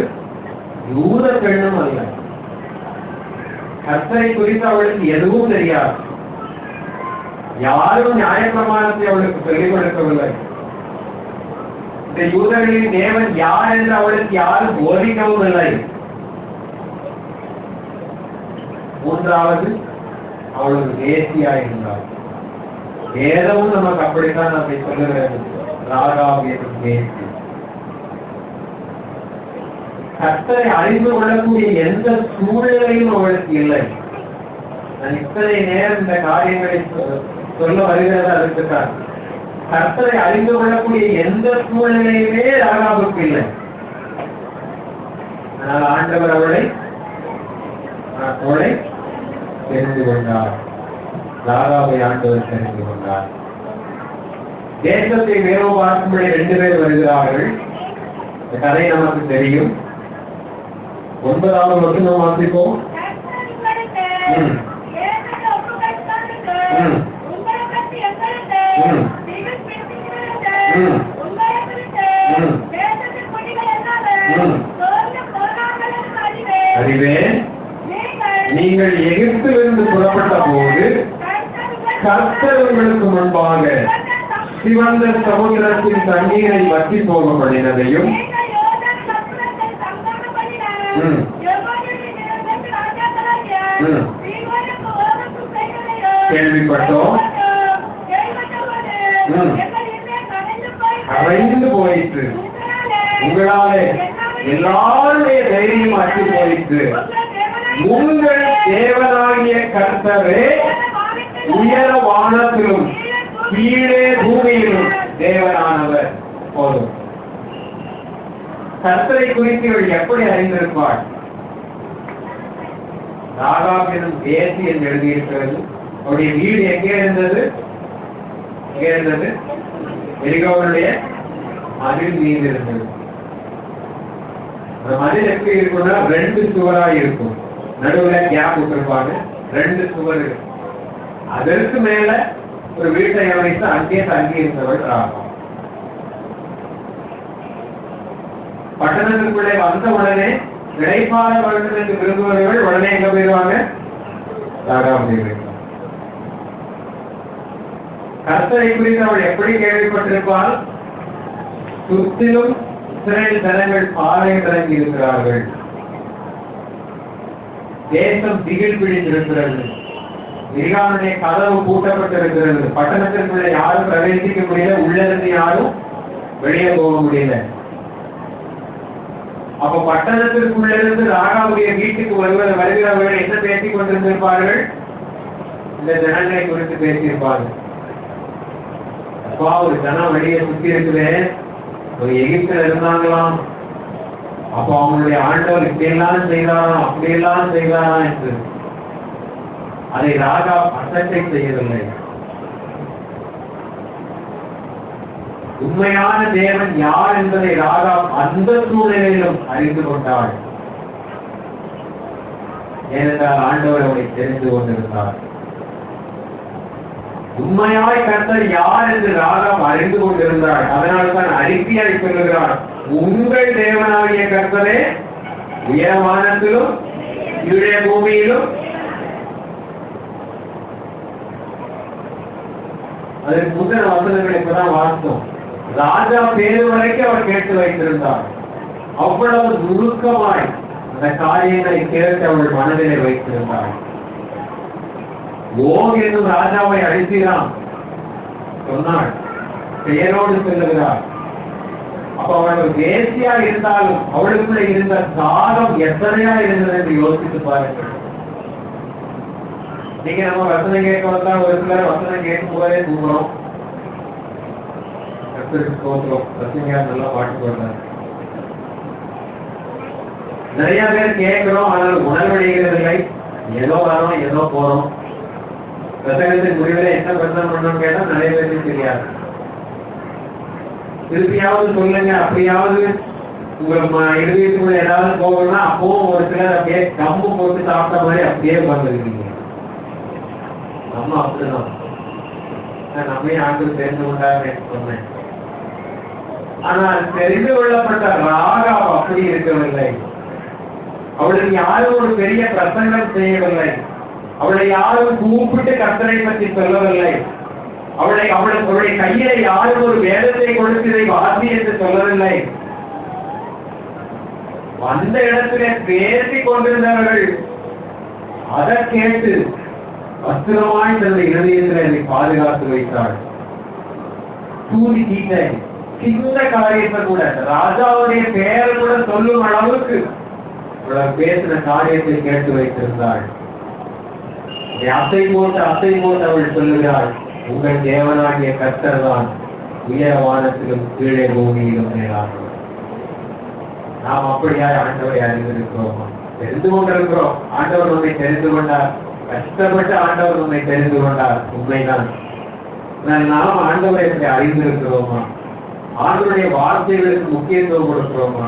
யூத பெண்ணும் அல்ல. கர்த்தரை குறித்து அவளுக்கு எதுவும் தெரியாது. யாரும் நியாயப்பிரமாணத்தை அவளுக்கு சொல்லிக் கொடுக்கவில்லை. இந்த யூதர்களின் தேவன் யார் என்று அவளுக்கு யாரும் போதிக்கவும் இல்லை. 3வது, அவள் ஒரு தேசியா இருந்தாள். வேதமும் நமக்கு அப்படித்தான் நம்மை சொல்லுகிறது. ராகாப் என்னும் தேசி. கர்த்தரை அறிந்து கொள்ளக்கூடிய எந்த சூழ்நிலையும் அவளுக்கு இல்லை. நான் இத்தனை நேரம் இந்த காரியங்களை சொல்ல வருகிறது. அதுக்குத்தான் கர்த்தரை அறிந்து கொள்ளக்கூடிய எந்த சூழ்நிலையுமே ராகாபுக்கு இல்லை. ஆனால் ஆண்டவர் அவளை தெரிந்து கொண்டார். ராகாபை ஆண்டவர் தெரிந்து கொண்டார். தேசத்தை வேறு பார்க்கும்படி 2 பேர் வருகிறார்கள். இந்த கதை நமக்கு தெரியும். 9வது வசனம் வாசிப்போம். அறிவேன், நீங்கள் எகிப்திலிருந்து புறப்பட்ட போது கர்த்தர் உங்களுக்கு முன்பாக சிவந்த சமுத்திரத்தின் தண்ணீரை வற்றி போக பண்ணினதையும் கேள்விப்பட்டோம். உங்களாலே எல்லாருடைய தைரியம் அற்று போயிற்று. உங்கள் தேவனாகிய கர்த்தரே உயர வானத்திலும் கீழே பூமியிலும் தேவனானவர். போதும். கர்த்தரை குறித்து இவள் எப்படி அறிந்திருப்பாள்? ராகாப் எனும் தேசி என்று எழுதியிருக்கிறது. அவருடைய வீடு எங்கே இருந்தது? எங்கே இருந்தது? எரிகோவனுடைய மதில் மீது இருந்தது. அந்த மதில் எப்படி இருக்கும்னா 2 சுவராய் இருக்கும். நடுவுல கேப் விட்டுருப்பாங்க. 2 சுவர் இருக்கும். அதற்கு மேல ஒரு வீட்டை அமைத்து அங்கே தங்கி இருந்தவள் ராகாப். பட்டணத்துக்குள்ளே வந்த உடனே இடைப்பாற வேண்டும் என்று விரும்புபவர்கள் உடனே எங்க போயிருவாங்க? ராகாப் தேவி. கர்த்தரை குறித்து அவள் எப்படி கேள்விப்பட்டிருப்பால்? சுற்றிலும் இஸ்ரவேல் ஜனங்கள் பாளையம் இறங்கி இருக்கிறார்கள். தேசம் திகில் பிடித்திருக்கிறது. எரிகானுடைய கதவு பூட்டப்பட்டிருக்கிறது. பட்டணத்திற்குள்ள யாரும் பிரவேசிக்க முடியல. உள்ளிருந்து யாரும் வெளியே போக முடியல. அப்ப பட்டணத்திற்குள்ளிருந்து ராகாவுடைய வீட்டுக்கு வருகிறவர்கள் என்ன பேசிக் கொண்டிருந்திருப்பார்கள்? இந்த ஜனங்களை குறித்து பேசியிருப்பார்கள். அப்பா, ஒரு ஜனம் வெளியே சுத்தி இருக்குது, ஒரு எகிப்தில் இருந்தாங்களாம், அப்ப அவங்களுடைய ஆண்டவர் இப்படி எல்லாம் செய்தாராம், அப்படி எல்லாம் செய்தாராம் என்று. அதை ராகா அசட்டை செய்யவில்லை. உண்மையான தேவன் யார் என்பதை ராகா அந்த சூழ்நிலையிலும் அறிந்து கொண்டாள். ஏனென்றால் ஆண்டவர் அவரை தெரிந்து கொண்டிருந்தார். உண்மையாய் கர்த்தர் யார் என்று ராகா அறிந்து கொண்டிருந்தாள். அதனால்தான் அறிக்கையாய் சொல்லுகிறார், உங்கள் தேவனாகிய கர்த்தரே உயரமானத்திலும் கீழே பூமியிலும். அதற்கு முந்தின வசனங்களை இப்பதான் வார்த்தோம். ராஜா பேரு வரைக்கும் அவர் கேட்டு வைத்திருந்தார். அவ்வளவு நுணுக்கமாய் அந்த காரியங்களை கேட்டு அவள் மனதிலே வைத்திருந்தார். ஓம் என்னும் ராஜாவை அழைக்கிறான் சொன்னாள், பெயரோடு செல்லுகிறார். அப்ப அவள் தேசியா இருந்தாலும் அவளுக்குள்ள இருந்த தாகம் எத்தனையா இருந்தது என்று யோசித்து பாருங்கள். நீங்க நம்ம வசனம் கேட்க வந்தா ஒரு சிலர் வசனம் கேட்கும் போதே தூங்குறோம். நல்லா பாட்டு போடுறாரு. நிறைய பேர் கேட்கிறோம், ஆனால் உணர்வடைகிறதில்லை. ஏதோ வரோம், ஏதோ போறோம். பிரசங்கத்தின் முடிவில் என்ன பிரச்சனை பண்ணணும் கேட்டா நிறைய பேருக்கு தெரியாது. திருப்பியாவது சொல்லுங்க, அப்படியாவது உங்க இருதயத்துக்குள்ள ஏதாவது போகணும்னா அப்பவும் ஒரு சிலர் அப்படியே கம்பு போட்டு சாப்பிட்ட மாதிரி அப்படியே வந்துருக்கீங்க. நம்ம அப்படிதான். நம்மே ஆண்டு தெரிந்து கொண்டாங்க சொன்னேன். ஆனால் தெரிந்து கொள்ளப்பட்ட ராகா அப்படி இருக்கவில்லை. அவளுக்கு யாரும் ஒரு பெரிய பிரசங்கம் செய்யவில்லை. அவளை யாரும் கூப்பிட்டு கர்த்தரை பற்றி சொல்லவில்லை. அவளுடைய கையில யாரும் ஒரு வேதத்தை கொடுத்து இதை வாசி என்று சொல்லவில்லை. வந்த இடத்திலே பேசிக் கொண்டிருந்தவர்கள் அதை கேட்டு பத்திரமாய் தன்னுடைய இருதயத்தில் அதை பாதுகாத்து வைத்தாள். தூதி தீட்டை சின்ன காரியத்தை கூட ராஜாவுடைய பெயர் கூட சொல்லும் அளவுக்கு பேசின காரியத்தை கேட்டு வைத்திருந்தாள். அத்தை போட்டு அவள் சொல்லுகிறாள், உங்கள் தேவனாகிய கர்த்தர் தான் உயர வானத்திலும் கீழே பூமியிலும் மேலானவர். நாம் அப்படியாய் ஆண்டவரை அறிந்திருக்கிறோம், தெரிந்து கொண்டிருக்கிறோம். ஆண்டவர் நம்மை தெரிந்து கொண்டார். கஷ்டப்பட்டு ஆண்டவர் நம்மை தெரிந்து கொண்டார், உண்மைதான். நாம் ஆண்டவரை அறிந்திருக்கிறோமா? ஆண்டவருடைய வார்த்தைகளுக்கு முக்கியத்துவம் கொடுக்கிறோமா?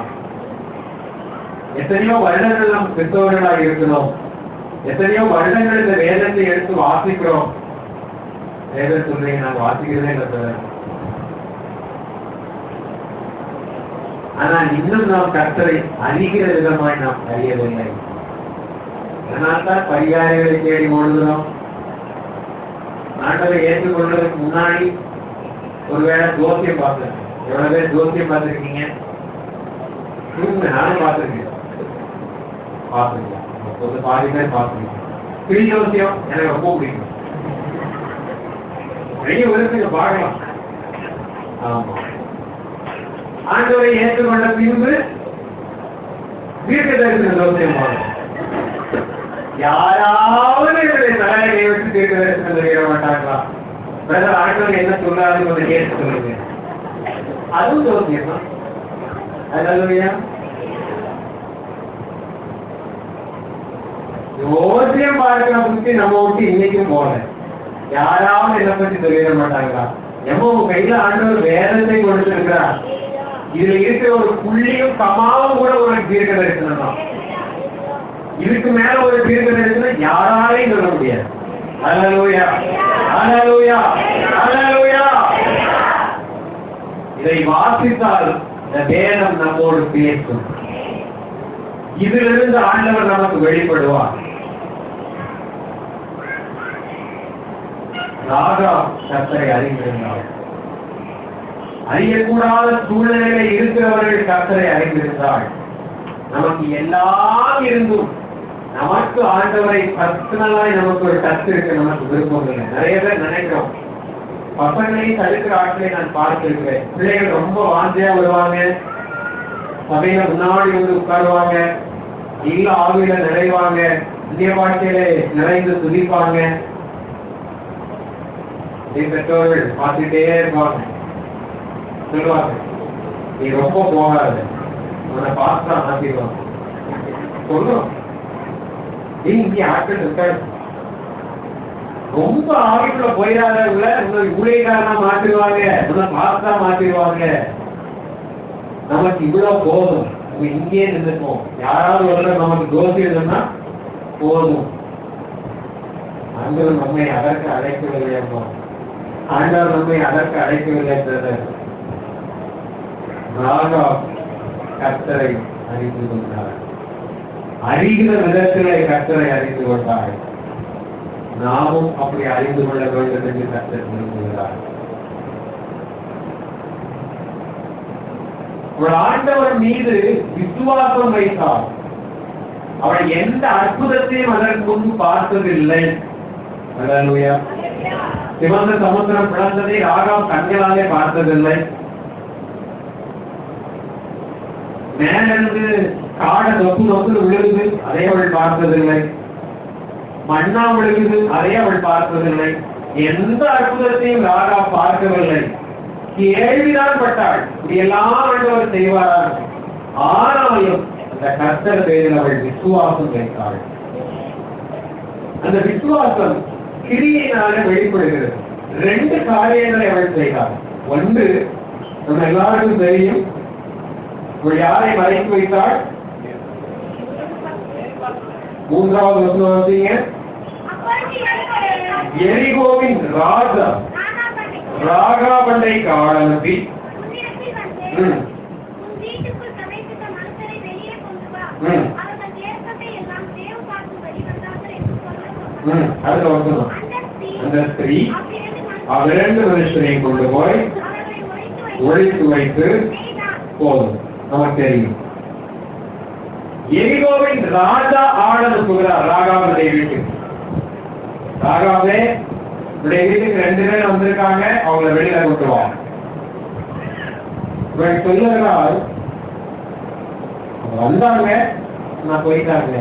எத்தனையோ வருடங்கள் நாம் கிறிஸ்தவர்களாக இருக்கிறோம். எத்தனையோ வருடங்கள் இந்த வேதத்தை எடுத்து வாசிக்கிறோம். வேதம் சொல்றீங்க, நான் வாசிக்கிறதே இல்லை. ஆனால் இன்னும் நாம் கர்த்தரை அறிகிற விதமாய் நாம் அறியவில்லை. அதனால்தான் பரிகாரிகளை தேடி ஓடுகிறோம். ஆண்டவரை ஏற்றுக்கொள்வதற்கு முன்னாடி ஒருவேளை ஜோசியம் பார்த்திருக்கேன். எவ்வளவு பேர் ஜோசியம் பார்த்திருக்கீங்க? நானும் பார்த்திருக்கேன். பாதி பேர் பார்த்திருக்கேன். பிடி ஜோசியம் எனக்கு ரொம்ப பிடிக்கும். வெளியே வருஷத்துக்கு பார்க்கலாம். ஆமா. ஆண்டவரை ஏற்றுக்கொண்ட பின்பு தீர்க்கதரிசன தோத்தியமாக யாராவது இவருடைய தலையை விட்டு தீர்க்கதரிசனம் சொல்லிட மாட்டாங்களா? பிரதர் ஆண்டவர் என்ன சொல்றாருன்னு கொஞ்சம் கேட்டு சொல்லுங்க. அதுவும் தோத்தியம் தான். அல்லேலூயா. ஜோசியம் பார்க்கிற புத்தி நம்ம விட்டு இன்னைக்கும் போல யாராவது என்ன பத்தி சொல்லிட மாட்டாங்களா? நம்ம கையில ஆண்டவர் வேதத்தை கொடுத்திருக்கிறார். இதுல இருக்கிற ஒரு புள்ளியும் கமாவும் கூட ஒரு தீர்க்க தரிசனம் தான். இதுக்கு மேல ஒரு தீர்க்க தரிசனம் யாராலையும் சொல்ல முடியாது. அல்லேலூயா, அல்லேலூயா, அல்லேலூயா. இதை வாசித்தால் இந்த வேதம் நம்மோடு பேசும். இதிலிருந்து ஆண்டவர் நமக்கு வெளிப்படுவார். ராகா கர்த்தரை அறிந்திருந்தார். அறியக்கூடாத சூழ்நிலையில இருக்கிறவர்கள் கர்த்தரை அறிந்திருந்தாள். நமக்கு எல்லாம் இருந்தும் நமக்கு ஆண்டவரை பர்சனலாய் நமக்கு ஒரு கத்து இருக்கு, நமக்கு விருப்பம் இல்லை. நிறைய பேர் நினைக்கிறோம். பசங்களையும் தடுக்கிற ஆட்களை நான் பார்த்திருக்கிறேன். பிள்ளைகள் ரொம்ப வாஞ்சியா வருவாங்க, சபையில முன்னாடி வந்து உட்காருவாங்க, இல்ல ஆவியில நிறைவாங்க, இந்திய பாஷையில நிறைந்து துதிப்பாங்க. பெற்றோர்கள் பார்த்துட்டே இருப்பாங்க, சொல்லுவாங்க நீ ரொம்ப போகாது, உன்னை பார்த்தா மாத்திடுவாங்க. சொல்லுவோம் இங்கே ஆட்கள் இருக்காது, ரொம்ப ஆவிக்குள்ள போயிடாத ஊழியக்காரனா மாத்திடுவாங்க, உன்னை பார்த்தா மாத்திடுவாங்க. நமக்கு இவ்வளவு போதும், இங்கே நின்றுப்போம். யாராவது ஒரு நமக்கு தோசியம் சொன்னா போதும். ஆண்டவர் நம்மை அதற்கு அழைக்கவில்லை, ஆண்டவர் நம்மை அதற்கு அழைக்கவில்லை. கர்த்தரை அறிந்து கொண்டார், அறிகிற விதத்திலே கர்த்தரை அறிந்து கொண்டார். நாமும் அப்படி அறிந்து கொள்ள வேண்டும் என்று கர்த்தர் விரும்புகிறார். ஒரு ஆண்டவர் மீது விசுவாசம் வைத்தார். அவள் எந்த அற்புதத்தையும் அதற்கு முன்பு பார்த்ததில்லை. சிவந்த சமுத்திரம் பிளந்ததை ராகாம் கண்களாலே பார்த்ததில்லை. மேலிருந்து காடை நொப்பு நொப்பு விழுகுது, அதை அவள் பார்த்ததில்லை. மண்ணா விழுகுது, அதை அவள் பார்த்ததில்லை. எந்த அற்புதத்தையும் ராகா பார்க்கவில்லை. கேள்விதான் பட்டாள், இப்படியெல்லாம் ஆண்டவர் செய்வார். ஆனாலும் அந்த கர்த்தர் பேரில் அவள் விசுவாசம் வைத்தாள். அந்த விசுவாசம் கிரியையினால வெளிப்படுகிறது. 2 காரியங்களை அவள் செய்தாள். ஒன்று, நம்ம எல்லாருக்கும் தெரியும், யாரை மறைத்து வைத்தாள்? 3வது வசனத்தீங்க, எரிகோவின் ராஜா ராகாபண்டை கால் அனுப்பி அந்த ஸ்திரீ அவரண்டு மனுஷனை கொண்டு போய் ஒழித்து வைத்து போதும். நமக்கு தெரியும், எரிகோவின் ராஜா ஆட அனுப்புகிறார் ராகாவுடைய வீட்டுக்கு. ராகாவே வீட்டுக்கு 2 பேர் வந்திருக்காங்க, அவங்களை வெளியில கொண்டுவாங்க. இவன் சொல்லுகிறார், வந்தாங்க, நான் போயிட்டாங்க.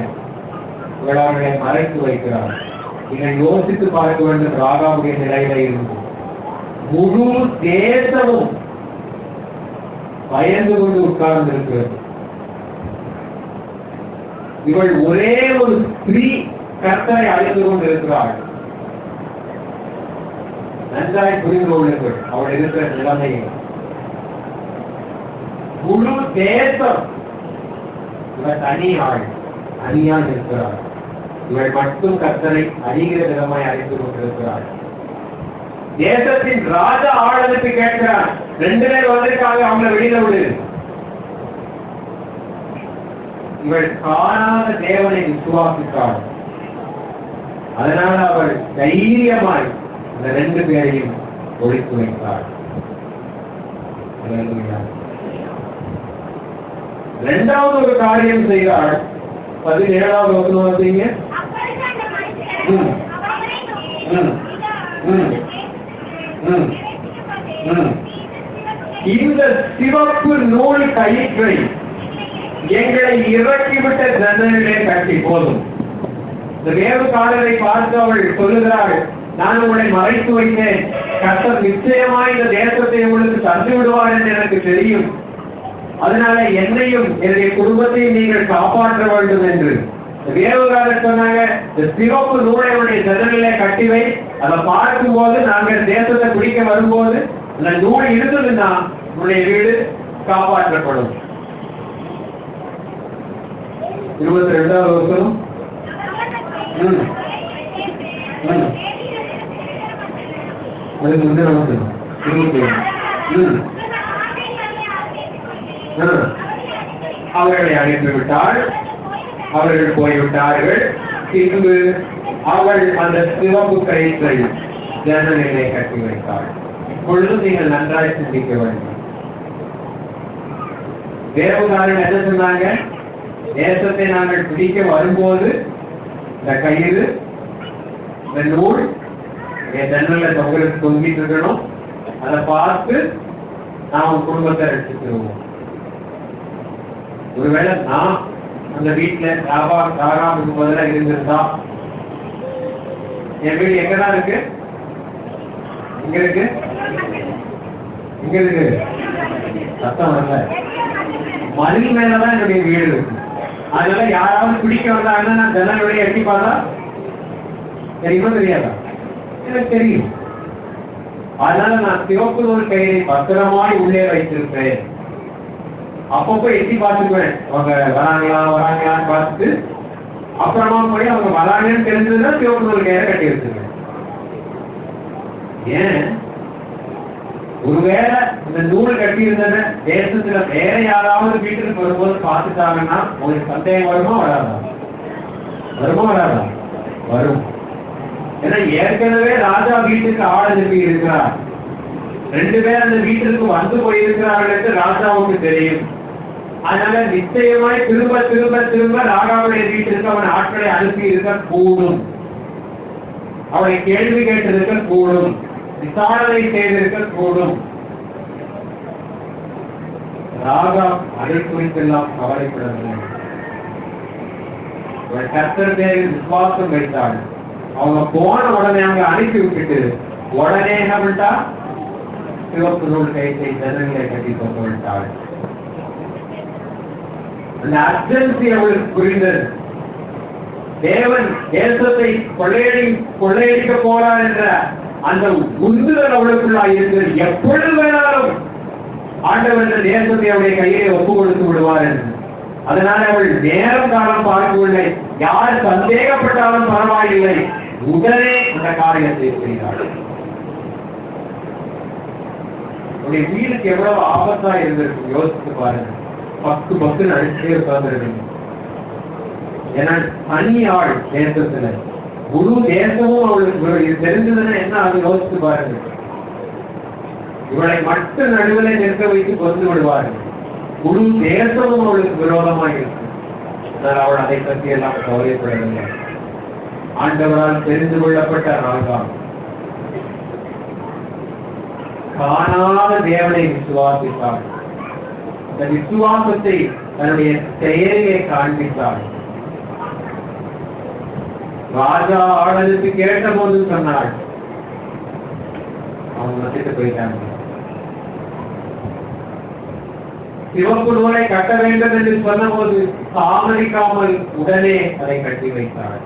இவள் அவர்களை மறைத்து வைக்கிறார். இதை யோசித்து பார்க்க வேண்டும். ராகாவுடைய நிலையில இருக்கும். முழு தேசமும் பயந்து கொண்டு உட்கார்ந்து இருக்கிறது. இவள் ஒரே ஒரு ஸ்திரீ கர்த்தரை அழைத்து கொண்டு இருக்கிறாள். நன்றாய் புரிந்து கொள்ளுங்கள் அவள் இருக்கிற நிலைமையை. முழு தேசம் இவர் தனி ஆள், அணியான் இருக்கிறார். இவள் மட்டும் கர்த்தரை அறிகிற விதமாய் அறிந்து கொண்டிருக்கிறாள். தேசத்தின் ராஜா ஆளுக்கு கேட்கிறான், 2 பேர் வந்திருக்காங்க, அவங்களை வெளியில விடு. இவள் காணாத தேவனை விசுவாசித்தாள். அதனால் அவள் தைரியமாய் இந்த 2 பேரையும் ஒழித்து வைத்தாள். 2வது ஒரு காரியம் செய்தாள். 17வது வசனத்தீங்க, இந்த இந்த சிவப்பு நூல் கயிற்றை எங்களை இறக்கிவிட்ட ஜன்னலிலே கட்டி போதும். இந்த வேவுக்காரரை பார்த்து அவள் சொல்லுகிறாள், நான் உங்களை மறைத்து வைத்தேன், கர்த்தர் நிச்சயமாய் இந்த தேசத்தை உங்களுக்கு தந்து விடுவார் என்று எனக்கு தெரியும். அதனால என்னையும் என்னுடைய குடும்பத்தையும் நீங்கள் காப்பாற்ற வேண்டும் என்று வேவுகாரர் சொன்னாங்க. இந்த சிவப்பு நூலை உடைய ஜன்னலிலே கட்டிவை, அதை பார்க்கும் போது நாங்கள் தேசத்தை பிடிக்க வரும்போது அந்த நூல் இருந்ததுன்னா உன்னுடைய வீடு காப்பாற்றப்படும். 22வது வருஷம் அதுக்கு முன்னே அவர்களை அனுப்பிவிட்டாள். அவர்கள் போய்விட்டார்கள். பின்பு அவள் அந்த சிவப்பு கயிற்றை ஜன்னலிலே கட்டி வைத்தாள். இப்பொழுது நீங்கள் நன்றாய் சிந்திக்க வேண்டும். வேவுகாரன் என்ன சொன்னாங்க? தேசத்தை நாங்கள் பிடிக்க வரும்போது இந்த கயிறு, இந்த நூல் ஜன்னல்ல தொங்கலுக்கு தொங்கிட்டு இருக்கணும். அதை பார்த்து நாம் குடும்பத்தை ரசிச்சிருவோம். ஒருவேளை நான் அந்த வீட்டுல தாராவுக்கு பதிலாக இருந்திருந்தா, என் வீடு எங்கதான் இருக்கு? இங்க இருக்கு. இங்க இருக்கு. சத்தம் வரல. மதில் மேலதான் என்னுடைய வீடு இருக்கு. அதனால யாராவது பிடிக்க வந்தாங்கன்னா நான் ஜன்னலுடைய எட்டி பார்த்தா தெரியுமா தெரியாதா? எனக்கு தெரியும். அதனால நான் சிவப்பு நூல் கயிறை பத்திரமாய் உள்ளே வைத்திருப்பேன். அப்பப்போ எட்டி பார்த்துக்குவேன், அவங்க வராங்களான்னு பார்த்துட்டு அப்புறமா போய் அவங்க வராங்கன்னு தெரிஞ்சதுன்னா சிவப்பு நூல் கயிறை கட்டி வச்சிருக்கேன். ஏன்? ஒருவேளை இந்த நூல் கட்டி இருந்தத தேசத்துல வேற யாராவது வீட்டுக்கு வரும்போது பார்த்துட்டாங்கன்னா உங்களுக்கு சந்தேகம் வருமா வராதா? வருமா வராதா? வரும். ஏன்னா ஏற்கனவே ராஜா வீட்டுக்கு ஆள் அனுப்பி இருக்கிறார். 2 பேர் அந்த வீட்டிற்கு வந்து போயிருக்கிறார்கள் என்று ராஜாவுக்கு தெரியும். அதனால நிச்சயமாய் திரும்ப திரும்ப திரும்ப ராஜாவுடைய வீட்டிற்கு அவன் ஆட்களை அனுப்பி இருக்க கூடும். அவனை கேள்வி கேட்டிருக்க கூடும். விசாரணை செய்திருக்க கூடும். ராஜா அதை குறித்தெல்லாம் கவலைப்படவில்லை. கர்த்தர் பேரில் விசுவாசம் வைத்தாள். அவங்க போன உடனே அவங்க அனுப்பி விட்டுட்டு உடனே என்ன பண்ணிட்டா? சிவப்பு நூல் கயிற்றை ஜன்னலை கட்டி கொண்டு விட்டாள். அந்த அர்ஜென்சி அவளுக்கு புரிந்தது. தேவன் தேசத்தை கொள்ளையடிக்க போறார் என்ற அந்த உந்துதல் அவளுக்குள்ளாக இருந்தது. எப்பொழுது வேணாலும் ஆண்டவர் தேசத்தை அவருடைய கையை ஒப்பு கொடுத்து விடுவார் என்று. அதனால அவள் நேரம் காலம் பார்க்கவில்லை. யார் சந்தேகப்பட்டாலும் பரவாயில்லை, உடனே அந்த காரியத்தை செய்தாள். உடைய வீட்டுக்கு எவ்வளவு ஆபத்தா இருந்திருக்கு யோசித்து பாருங்க. 10 அடிச்சே உட்கார்ந்து. ஏன்னா தனி ஆள் தேசத்துல, முழு தேசமும் அவளுக்கு தெரிஞ்சதுன்னா என்ன அது யோசித்து பாருங்க. இவளை மட்டும் நடுவில் நிற்க வைத்து கொண்டு விடுவார்கள். முழு தேசமும் அவளுக்கு விரோதமாக இருக்கு. ஆனால் அவள் அதை பற்றி எல்லாம் கவலைப்படவில்லை. ஆண்டவரால் தெரிந்து கொள்ளப்பட்ட ராஜா காணாத தேவனை விசுவாசித்தாள். அந்த விசுவாசத்தை தன்னுடைய செயலிலே காண்பித்தாள். ராஜா ஆளுக்கு கேட்ட போது சொன்னாள், அவங்க நசித்து போயிட்டாங்க. சிவப்பு நூலை கட்ட வேண்டும் என்று சொன்ன போது தாமதிக்காமல் உடனே அதை கட்டி வைத்தாள்.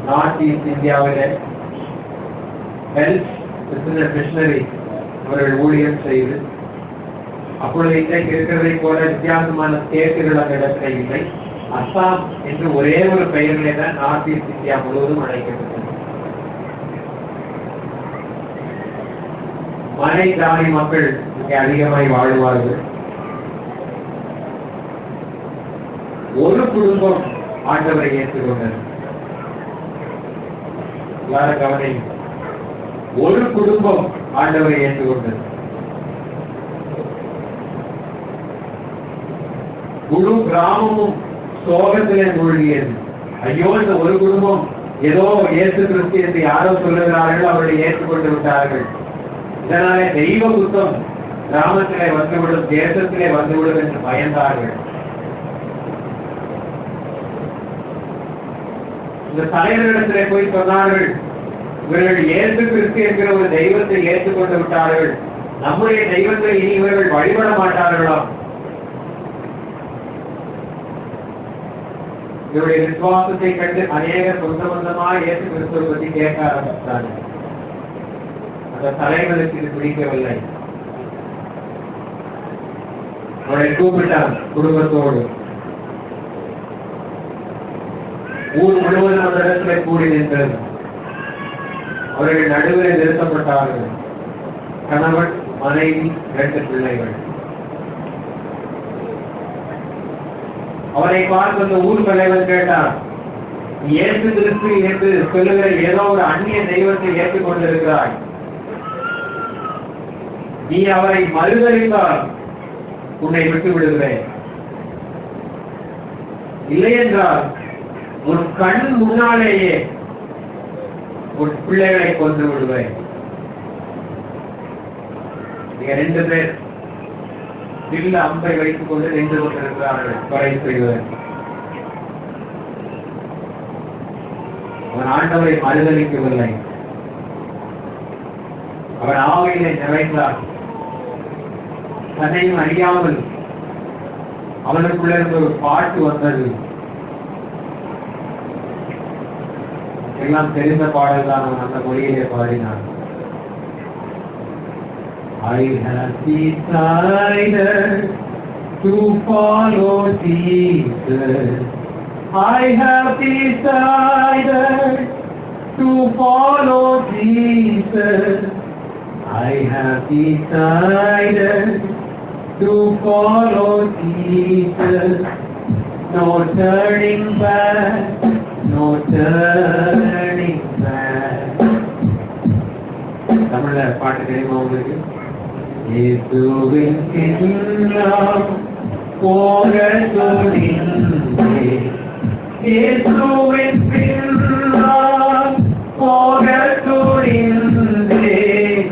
நார்த் ஈஸ்ட் இந்தியாவில ஹெல்த் மிஷனரி அவர்கள் ஊழியர் செய்து, அப்பொழுது இன்றைக்கு இருக்கிறதை போல வித்தியாசமான ஸ்டேட்டுகள் அந்த இடத்துல இல்லை. அஸ்ஸாம் என்று ஒரே ஒரு பெயரிலே தான் நார்த் ஈஸ்ட் இந்தியா முழுவதும் அழைக்கப்பட்டது. மலை ஜாதி மக்கள் இங்கே அதிகமாய் வாழ்வார்கள். ஒரு குடும்பம் ஆண்டவரை ஏற்றுக்கொண்டது. யார கவனை? ஒரு குடும்பம் ஆண்டவரை ஏற்றுக்கொண்டது. முழு கிராமமும் சோகத்திலே மூழ்கியது. ஐயோ, இந்த ஒரு குடும்பம் ஏதோ இயேசு கிறிஸ்து என்று யாரோ சொல்லுகிறார்கள், அவர்களை ஏற்றுக்கொண்டு விட்டார்கள். இதனாலே தெய்வ குத்தம் கிராமத்திலே வந்துவிடும், தேசத்திலே வந்துவிடும் என்று பயந்தார்கள். இந்த தலைவரிடத்திலே போய் சொன்னார்கள், இவர்கள் இயேசு கிறிஸ்து என்கிற ஒரு தெய்வத்தை ஏற்றுக்கொண்டு விட்டார்கள், நம்முடைய தெய்வத்தை இனி இவர்கள் வழிபட மாட்டார்களாம். இவருடைய விசுவாசத்தை கண்டு அநேகர் சொந்த சொந்தமாக இயேசு கிறிஸ்துவை பற்றி கேட்க ஆரம்பித்தார்கள். அந்த தலைவருக்கு இது பிடிக்கவில்லை. அவரை கூப்பிட்டார் குடும்பத்தோடு. ஊர் முழுவதும் அந்த இடத்துல கூடி நின்றது. அவர்கள் நடுவில் நிறுத்தப்பட்டார்கள். கணவன், மனைவி, 2 பிள்ளைகள். அவரை பார்த்து அந்த ஊர் தலைவர் கேட்டார், இயேசு கிறிஸ்து என்று சொல்லுகிற ஏதோ ஒரு அந்நிய தெய்வத்தை ஏற்றுக்கொண்டிருக்கிறாய், நீ அவரை மறுதலித்தால் உன்னை விட்டு விடுகிறேன், இல்லை என்றால் உன் கண் முன்னாலேயே உன் பிள்ளைகளை கொன்று விடுவேன். 2 பேர் வில்ல அம்பை வைத்துக் கொண்டு நின்று கொண்டிருக்கிறார்கள் கொலை செய்வதற்கு. அவன் ஆண்டவரை மறுதலிக்கவில்லை. அவன் ஆவையிலே நிறைந்தார். தன்னையும் அறியாமல் அவனுக்குள்ள இருந்து ஒரு பாட்டு வந்தது. எல்லாம் தெரிந்த பாடல் தான். அவன் அந்த மொழியிலே பாடினான். I have decided to follow Jesus. I have decided to follow Jesus. I have decided to follow Jesus. No turning back, no turning back. தமிழ்ல பாட்டு தெரியுமா உங்களுக்கு? இயேசுவின் பின்னால் போகத் துணிந்தேன், இயேசுவின் பின்னால் போகத் துணிந்தேன்,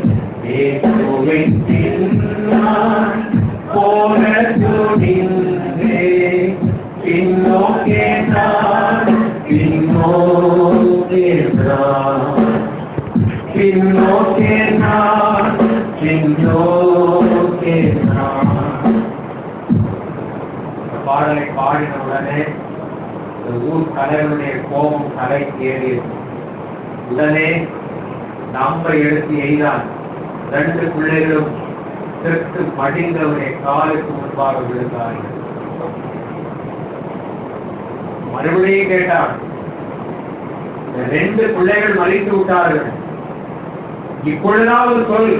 இயேசுவின் பின்னால் போகத் துணிந்தேன், பின்னோக்கே நான் பின்னோக்கே நான் பின்னோக்கே நான் பின்னோக்கே நான். பாடலை பாடின உடனே ஊர் தலைவனுடைய கோபம் தலைக்கு ஏறியது. உடனே நம்பை எடுத்து எய்தான். 2 பிள்ளைகளும் செத்து மடிந்தவருடைய காலுக்கு முன்பாக விழுந்தார்கள். மறுபடியும் கேட்டார், 2 பிள்ளைகள் மறித்து விட்டார்கள், இப்பொழுதாவது சொல்,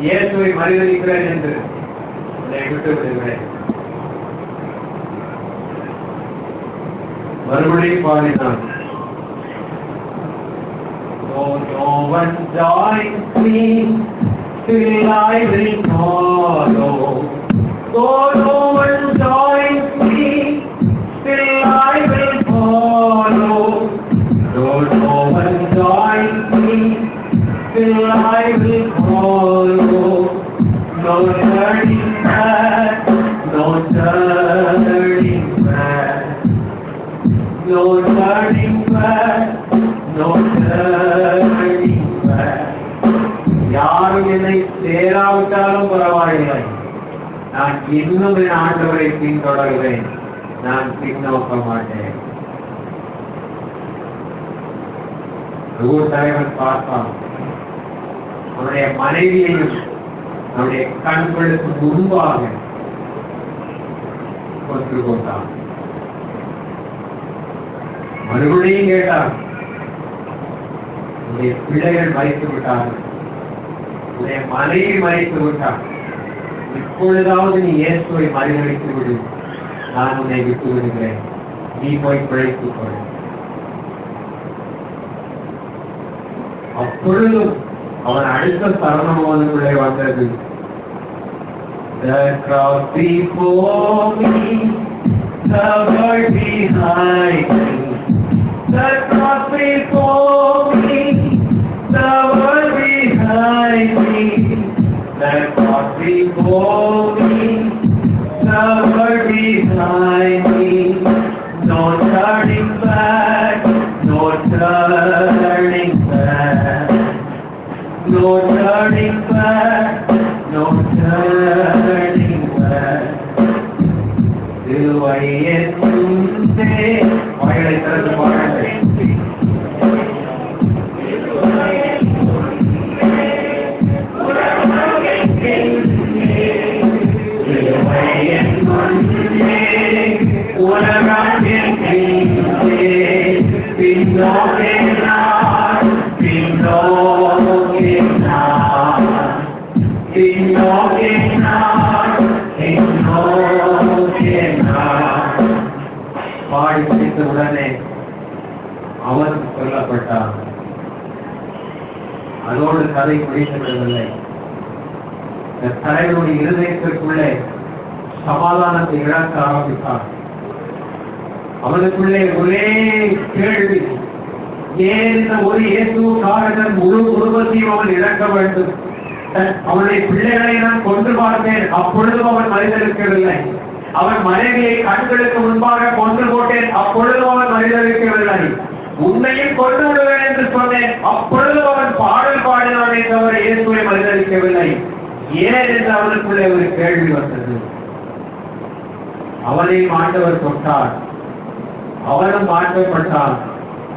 இயேசுவை மறுதலிக்கிறேன் என்று உன்னை விட்டு விடுகிறேன். மறுபடியும் பாடினான். No one joins me till I will follow. No one joins me till I will follow. No one joins me till I will follow. No turning back, no turning back, no turning back, no turning back. யாரும் என்னை சேராவிட்டாலும் பரவாயில்லை, நான் இன்னும் என் ஆண்டவரை பின்தொடர்கிறேன், நான் பின்னோக்க மாட்டேன். ஊர் தலைவன் பார்த்தான். அவனுடைய மனைவியையும் அவனுடைய கண்களுக்கு முன்பாக கொன்று கொண்டான். மறுபடியும் கேட்டான், உன்னுடைய பிள்ளைகள் மறித்து விட்டார்கள், உன்னுடைய மனைவி மறித்து விட்டான், இப்பொழுதாவது நீ இயேசுவை மறுதலித்து விடு, நான் உன்னை விட்டு விடுகிறேன், நீ போய் பிழைத்துக் கொள். அப்பொழுதும் அவன் அடுத்த சரணமானவர்களே வந்தது. The crowd before me, the world behind me, The cross before me, the world behind me. The cross before me, the world behind me. No turning back, no turning back. No turning back, no turning back. திருவழியின் முன்னே வாய்களை திறந்து பாருங்கள். திருவழியின் முன்னே உலகம் எங்கே பின்னோக்கே நான் பின்னோக்கே நான் பின்னோக்கே நான் பின்னோக்கே நான். பாடி முடித்த உடனே அவன் கொல்லப்பட்டான். அதோடு கதை முடிந்துவிடவில்லை. இந்த தலைவனுடைய இருதயத்திற்குள்ளே சமாதானத்தை இழக்க ஆரம்பித்தான். அவனுக்குள்ளே ஒரே கேள்வி, ஏன் இந்த ஒரு இயேசுக்காரன் முழு குடும்பத்தையும் அவன் இழக்க வேண்டும்? அவனுடைய பிள்ளைகளை நான் கொண்டு பார்த்தேன், அப்பொழுதும் அவன் மனிதரிக்கவில்லை. அவன் மனைவியை கண்களுக்கு முன்பாக கொண்டு போட்டேன், அப்பொழுதும் அவன் மனிதரிக்கவில்லை. உன்னையும் கொண்டு விடுவேன் என்று சொன்னேன், அப்பொழுதும் அவன் பாடல் பாடினானே தவிர இயேசுவை மனிதரிக்கவில்லை. ஏன் என்று அவனுக்குள்ளே ஒரு கேள்வி வந்தது. அவனையும் ஆண்டவர் தொட்டார், அவனும் மாற்றப்பட்டான்.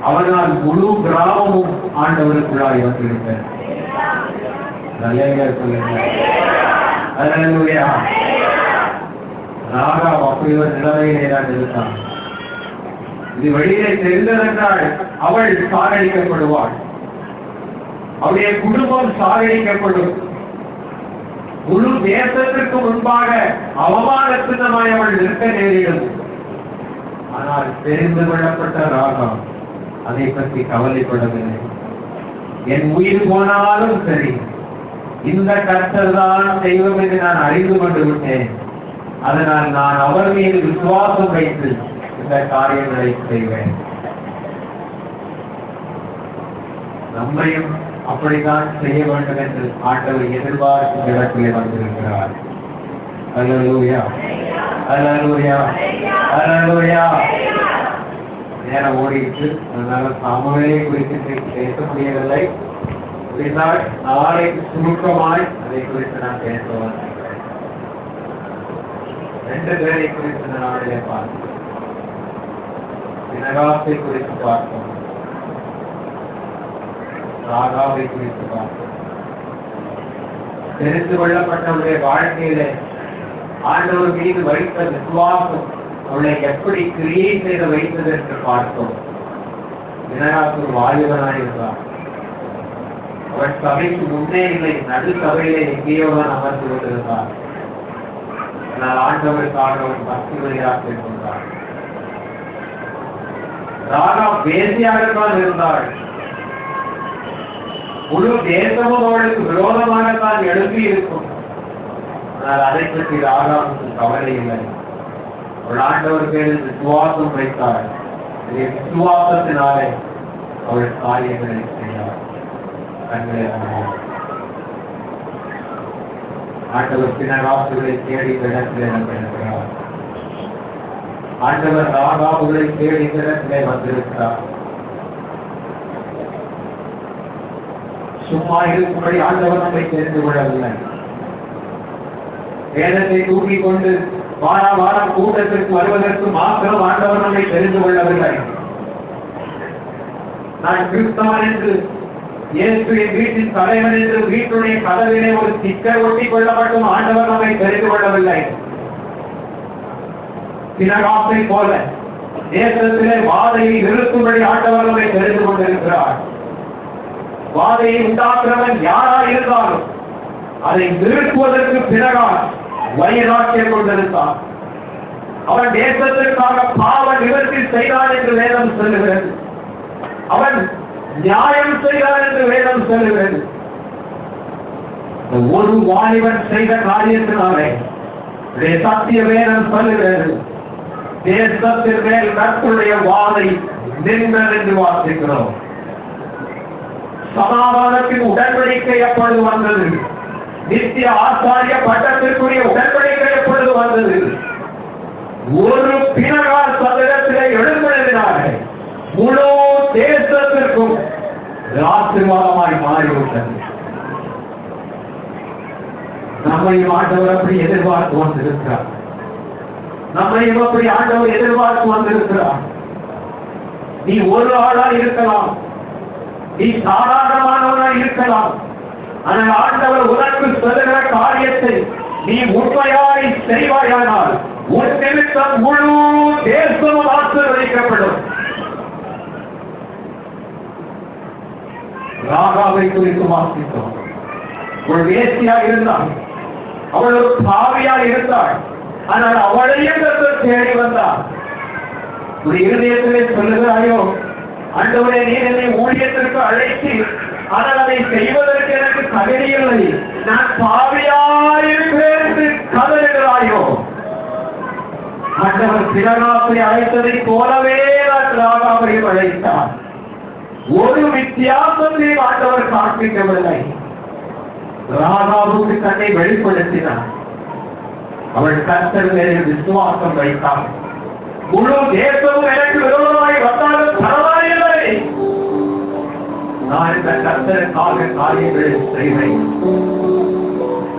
அவனால் முழு கிராமமும் ஆண்டவருக்குள்ளாய் வந்திருக்கிறார். ராகாப் அப்படி ஒரு நிலைமையிலே தான் இருந்தான். இது வெளியிலே தெரிந்ததென்றால் அவள் சாகடிக்கப்படுவாள், அவருடைய குடும்பம் சாகடிக்கப்படும். முழு தேசத்திற்கு முன்பாக அவமானத்தினமாய் அவள் நிற்க நேரிடும். ஆனால் தெரிந்து கொள்ளப்பட்ட ராகாப் அதை பற்றி கவலைப்படவில்லை. என் உயிர் போனாலும் சரி, இந்த கர்த்தர் தான் தெய்வம் என்று நான் அறிந்து கொண்டு விட்டேன். அதனால் நான் அவர் மீது விசுவாசம் வைத்து இந்த காரியங்களை செய்வேன். நம்மையும் அப்படித்தான் செய்ய வேண்டும் என்று ஆண்டவர் எதிர்பார்க்கும் இடத்திலே வந்திருக்கிறார். அல்லேலூயா, அல்லேலூயா, அல்லேலூயா. நேரம் ஓடிட்டு, அதனால சாமுவேலை குறித்து பேச முடியவில்லை. நாளைக்கு சுருக்கமாய் அதை குறித்து நான் பேசுவேன். 2 பேரை குறித்து நாளிலே பார்த்தோம். பினகாசை குறித்து பார்த்தோம், ராகாவை குறித்து பார்த்தோம். தெரிந்து கொள்ளப்பட்டவருடைய வாழ்க்கையிலே ஆண்டவர் மீது வைத்த விசுவாசம் அவளை எப்படி கிரியை செய்த வைத்தது என்று பார்த்தோம். பினகாசு ஒரு வாலிபனாய் இருந்தார். அவர் சபைக்கு முன்னே இல்லை, நடு சபையிலே எங்கேயோ தான் அமர்ந்து கொண்டிருந்தார். ஆனால் ஆண்டவருக்காக ஒரு பக்தி வழியாக கொண்டார். ராகாப் வேசியாகத்தான் இருந்தாள். முழு தேசமும் அவளுக்கு விரோதமாகத்தான் எழுப்பி இருக்கும். ஆனால் அதை பற்றி ராகாவுக்கு கவலை இல்லை. அவள் ஆண்டவர் பேரில் விசுவாசம் வைத்தாள். விசுவாசத்தினாலே அவள் காரியங்களை செய்தாள். ஆண்டவர் பினகாசுகளை தேடி இடத்திலே வந்திருக்கிறார். ஆண்டவர் ராகாவுகளை தேடி இடத்திலே வந்திருக்கிறார். சும்மா இருக்கும்படி ஆண்டவர் நம்மை தெரிந்து கொள்ளவில்லை. வேதத்தை தூக்கிக் கொண்டு வார வாரம் கூட்டத்திற்கு வருவதற்கு மாத்திரம் ஆண்டவர் நம்மை தெரிந்து கொள்ளவில்லை. நான் கிறிஸ்தவன் என்று, இயேசுவின் வீட்டின் தலைவன் என்று வீட்டுடைய கதவிலே ஒரு ஸ்டிக்கர் ஒட்டிக் கொள்ளப்பட்டும் ஆண்டவர் நம்மை தெரிந்து கொள்ளவில்லை. பினகாசை போல தேசத்திலே வாதையை நிறுத்தும்படி ஆண்டவர் நம்மை தெரிந்து கொண்டிருக்கிறார். வாதையை உண்டாக்குறவன் யாரா இருந்தாலும் அதை நிறுத்துவதற்கு பினகாஸ் வழிகாட்டிக் கொண்டிருந்தான். அவன் தேசத்திற்காக பாவ நிவர்த்தி செய்தான் என்று வேதம் சொல்லுகிறது. அவன் நியாயம் செய்தான் என்று வேதம் சொல்லுகிறது. ஒரு வாலிபன் செய்த காரியத்தினாலே சத்திய வேதம் சொல்லுகிறது, தேசத்தின் மேல் கர்த்தருடைய வாதை நின்றது என்று வாசிக்கிறோம். சமாதானத்தின் உடன்படிக்கை எப்பொழுது வந்தது? நித்திய ஆசாரிய பட்டத்திற்குரிய உடன்படிக்கை எப்பொழுது வந்தது? ஒரு பிணகால் சந்திரத்திலே எழுந்ததினால முழு தேசத்திற்கும் ஆசீர்வாதமாய் மாறிவிட்டது. நம்மையும் ஆண்டவர் அப்படி எதிர்பார்த்து வந்திருக்கிறார். நம்மையும் அப்படி ஆண்டவர் எதிர்பார்த்து வந்திருக்கிறார். நீ ஒரு ஆளா இருக்கலாம், நீ சாதாரணமானவனா இருக்கலாம். ஆனால் ஆண்டவர் உனக்கு சொல்லுகிற காரியத்தை நீ உண்மையாய் செய்வாயானால் உன் நிமித்தம் முழு தேசமும் ஆசீர்வதிக்கப்படும். ராகாவை குறித்து வாசித்தோம். ஒரு வேசியா இருந்தாள், அவள் ஒரு பாவியா இருந்தாள். ஆனால் அவளையும் தேடி வந்தாள். ஒரு இருதயத்திலே சொல்லுகிறாயோ, ஆண்டவரே நீர் என்னை ஊழியத்திற்கு அழைத்து, ஆனால் அதை செய்வதற்கு எனக்கு தகுதியில்லை, நான் பாவியாயிருக்கிறேன் என்று கதறுகிறாயோ, ஆண்டவர் பிறகாவை அழைத்ததை போலவே நான் ராகாவையும் அழைத்தார். ஒரு வித்தியாசத்தையும் ஆண்டவர் காண்பிக்கவில்லை. ராகாவுக்கு தன்னை வெளிப்படுத்தினார். அவள் கர்த்தர் மேலே விசுவாசம் வைத்தார். முழு தேசமும் எனக்கு விரோதமாய் வந்தாலும் பரவாயில்லை, நான் இந்த கர்த்தருக்காக காரியங்களை செய்வேன்.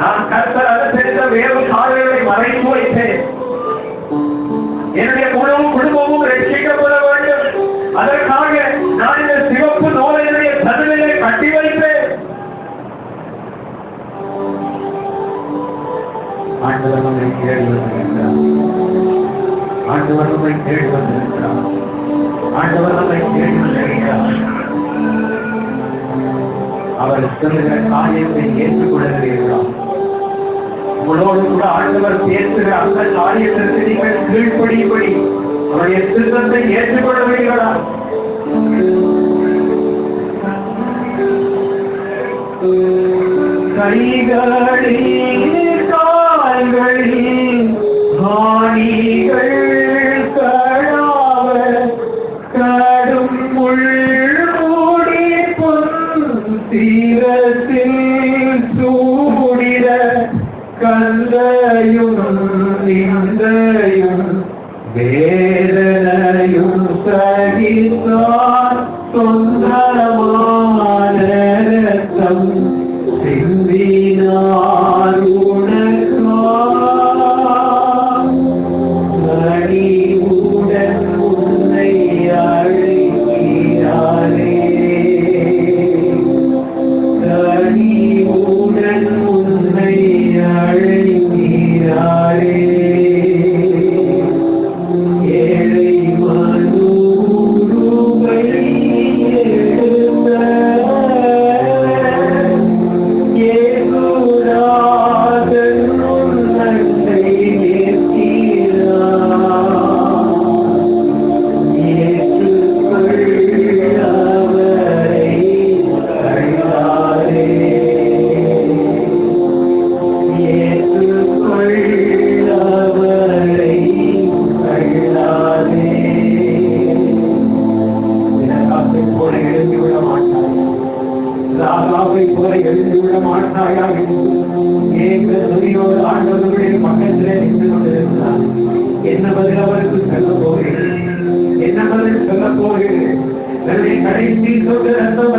நான் கர்த்தர் அனுசரித்த வேறு காரியங்களை மறைத்து வைத்தேன். என்னுடைய முழு குடும்பமும் ரட்சிக்கப்பட வேண்டும். அதற்காக நான் இந்த சிவப்பு நோயினுடைய சதுரையை கட்டி வைப்பேன். ஆண்டவர் நம்மை தேடி வந்திருக்கிறார். ஆண்டவர் நம்மை தேடி வந்திருக்கிறார். ஆண்டவர் நம்மை தேடி வந்திருக்கிறார். அவர் சொல்லுகிற காரியத்தை ஏற்றுக்கொள்கிறீர்களா? உங்களோடு கூட ஆண்டவர் பேசுகிற அந்த காரியத்திற்கு நீங்கள் கீழ்ப்படியும்படி அவருடைய சித்தத்தை ஏற்றுக்கொள்கிறீர்களா? கைகளில் கால்களில் ஆணிகள் கடாவ கடும் முள்மூடி தீரத்தில் சூடிட கந்தையும் நிந்தையும் வேதனையும் சகித்தான் சொந்தமான ரத்தம் சிந்தினார் உனக்காடியுடன் உன்னை அழைக்கிறாரே, கனிவுடன் உன்னை அழைக்கிறாரே. ஏழை மனுவை எழுந்த ஏகுராதன் உன்னை ஏற்கிறார். ஏற்றுக்கொள்ளவரை அழையாரே, ஏற்றுக்கொள்ளவரை அழையாரே. ராகாவை போல எழுந்துவிட மாட்டாய், ராகாவை போல எழுந்துவிட மாட்டாயா? ஏக துதியோடு ஆண்டவர்களுடைய பக்கத்திலே நின்று கொண்டிருக்கிறார். என்ன பதில் அவருக்கு சொல்ல போகிறேன்? என்ன பதில் சொல்ல போகிறேன்? கடைசி சொட்டு ரத்தம்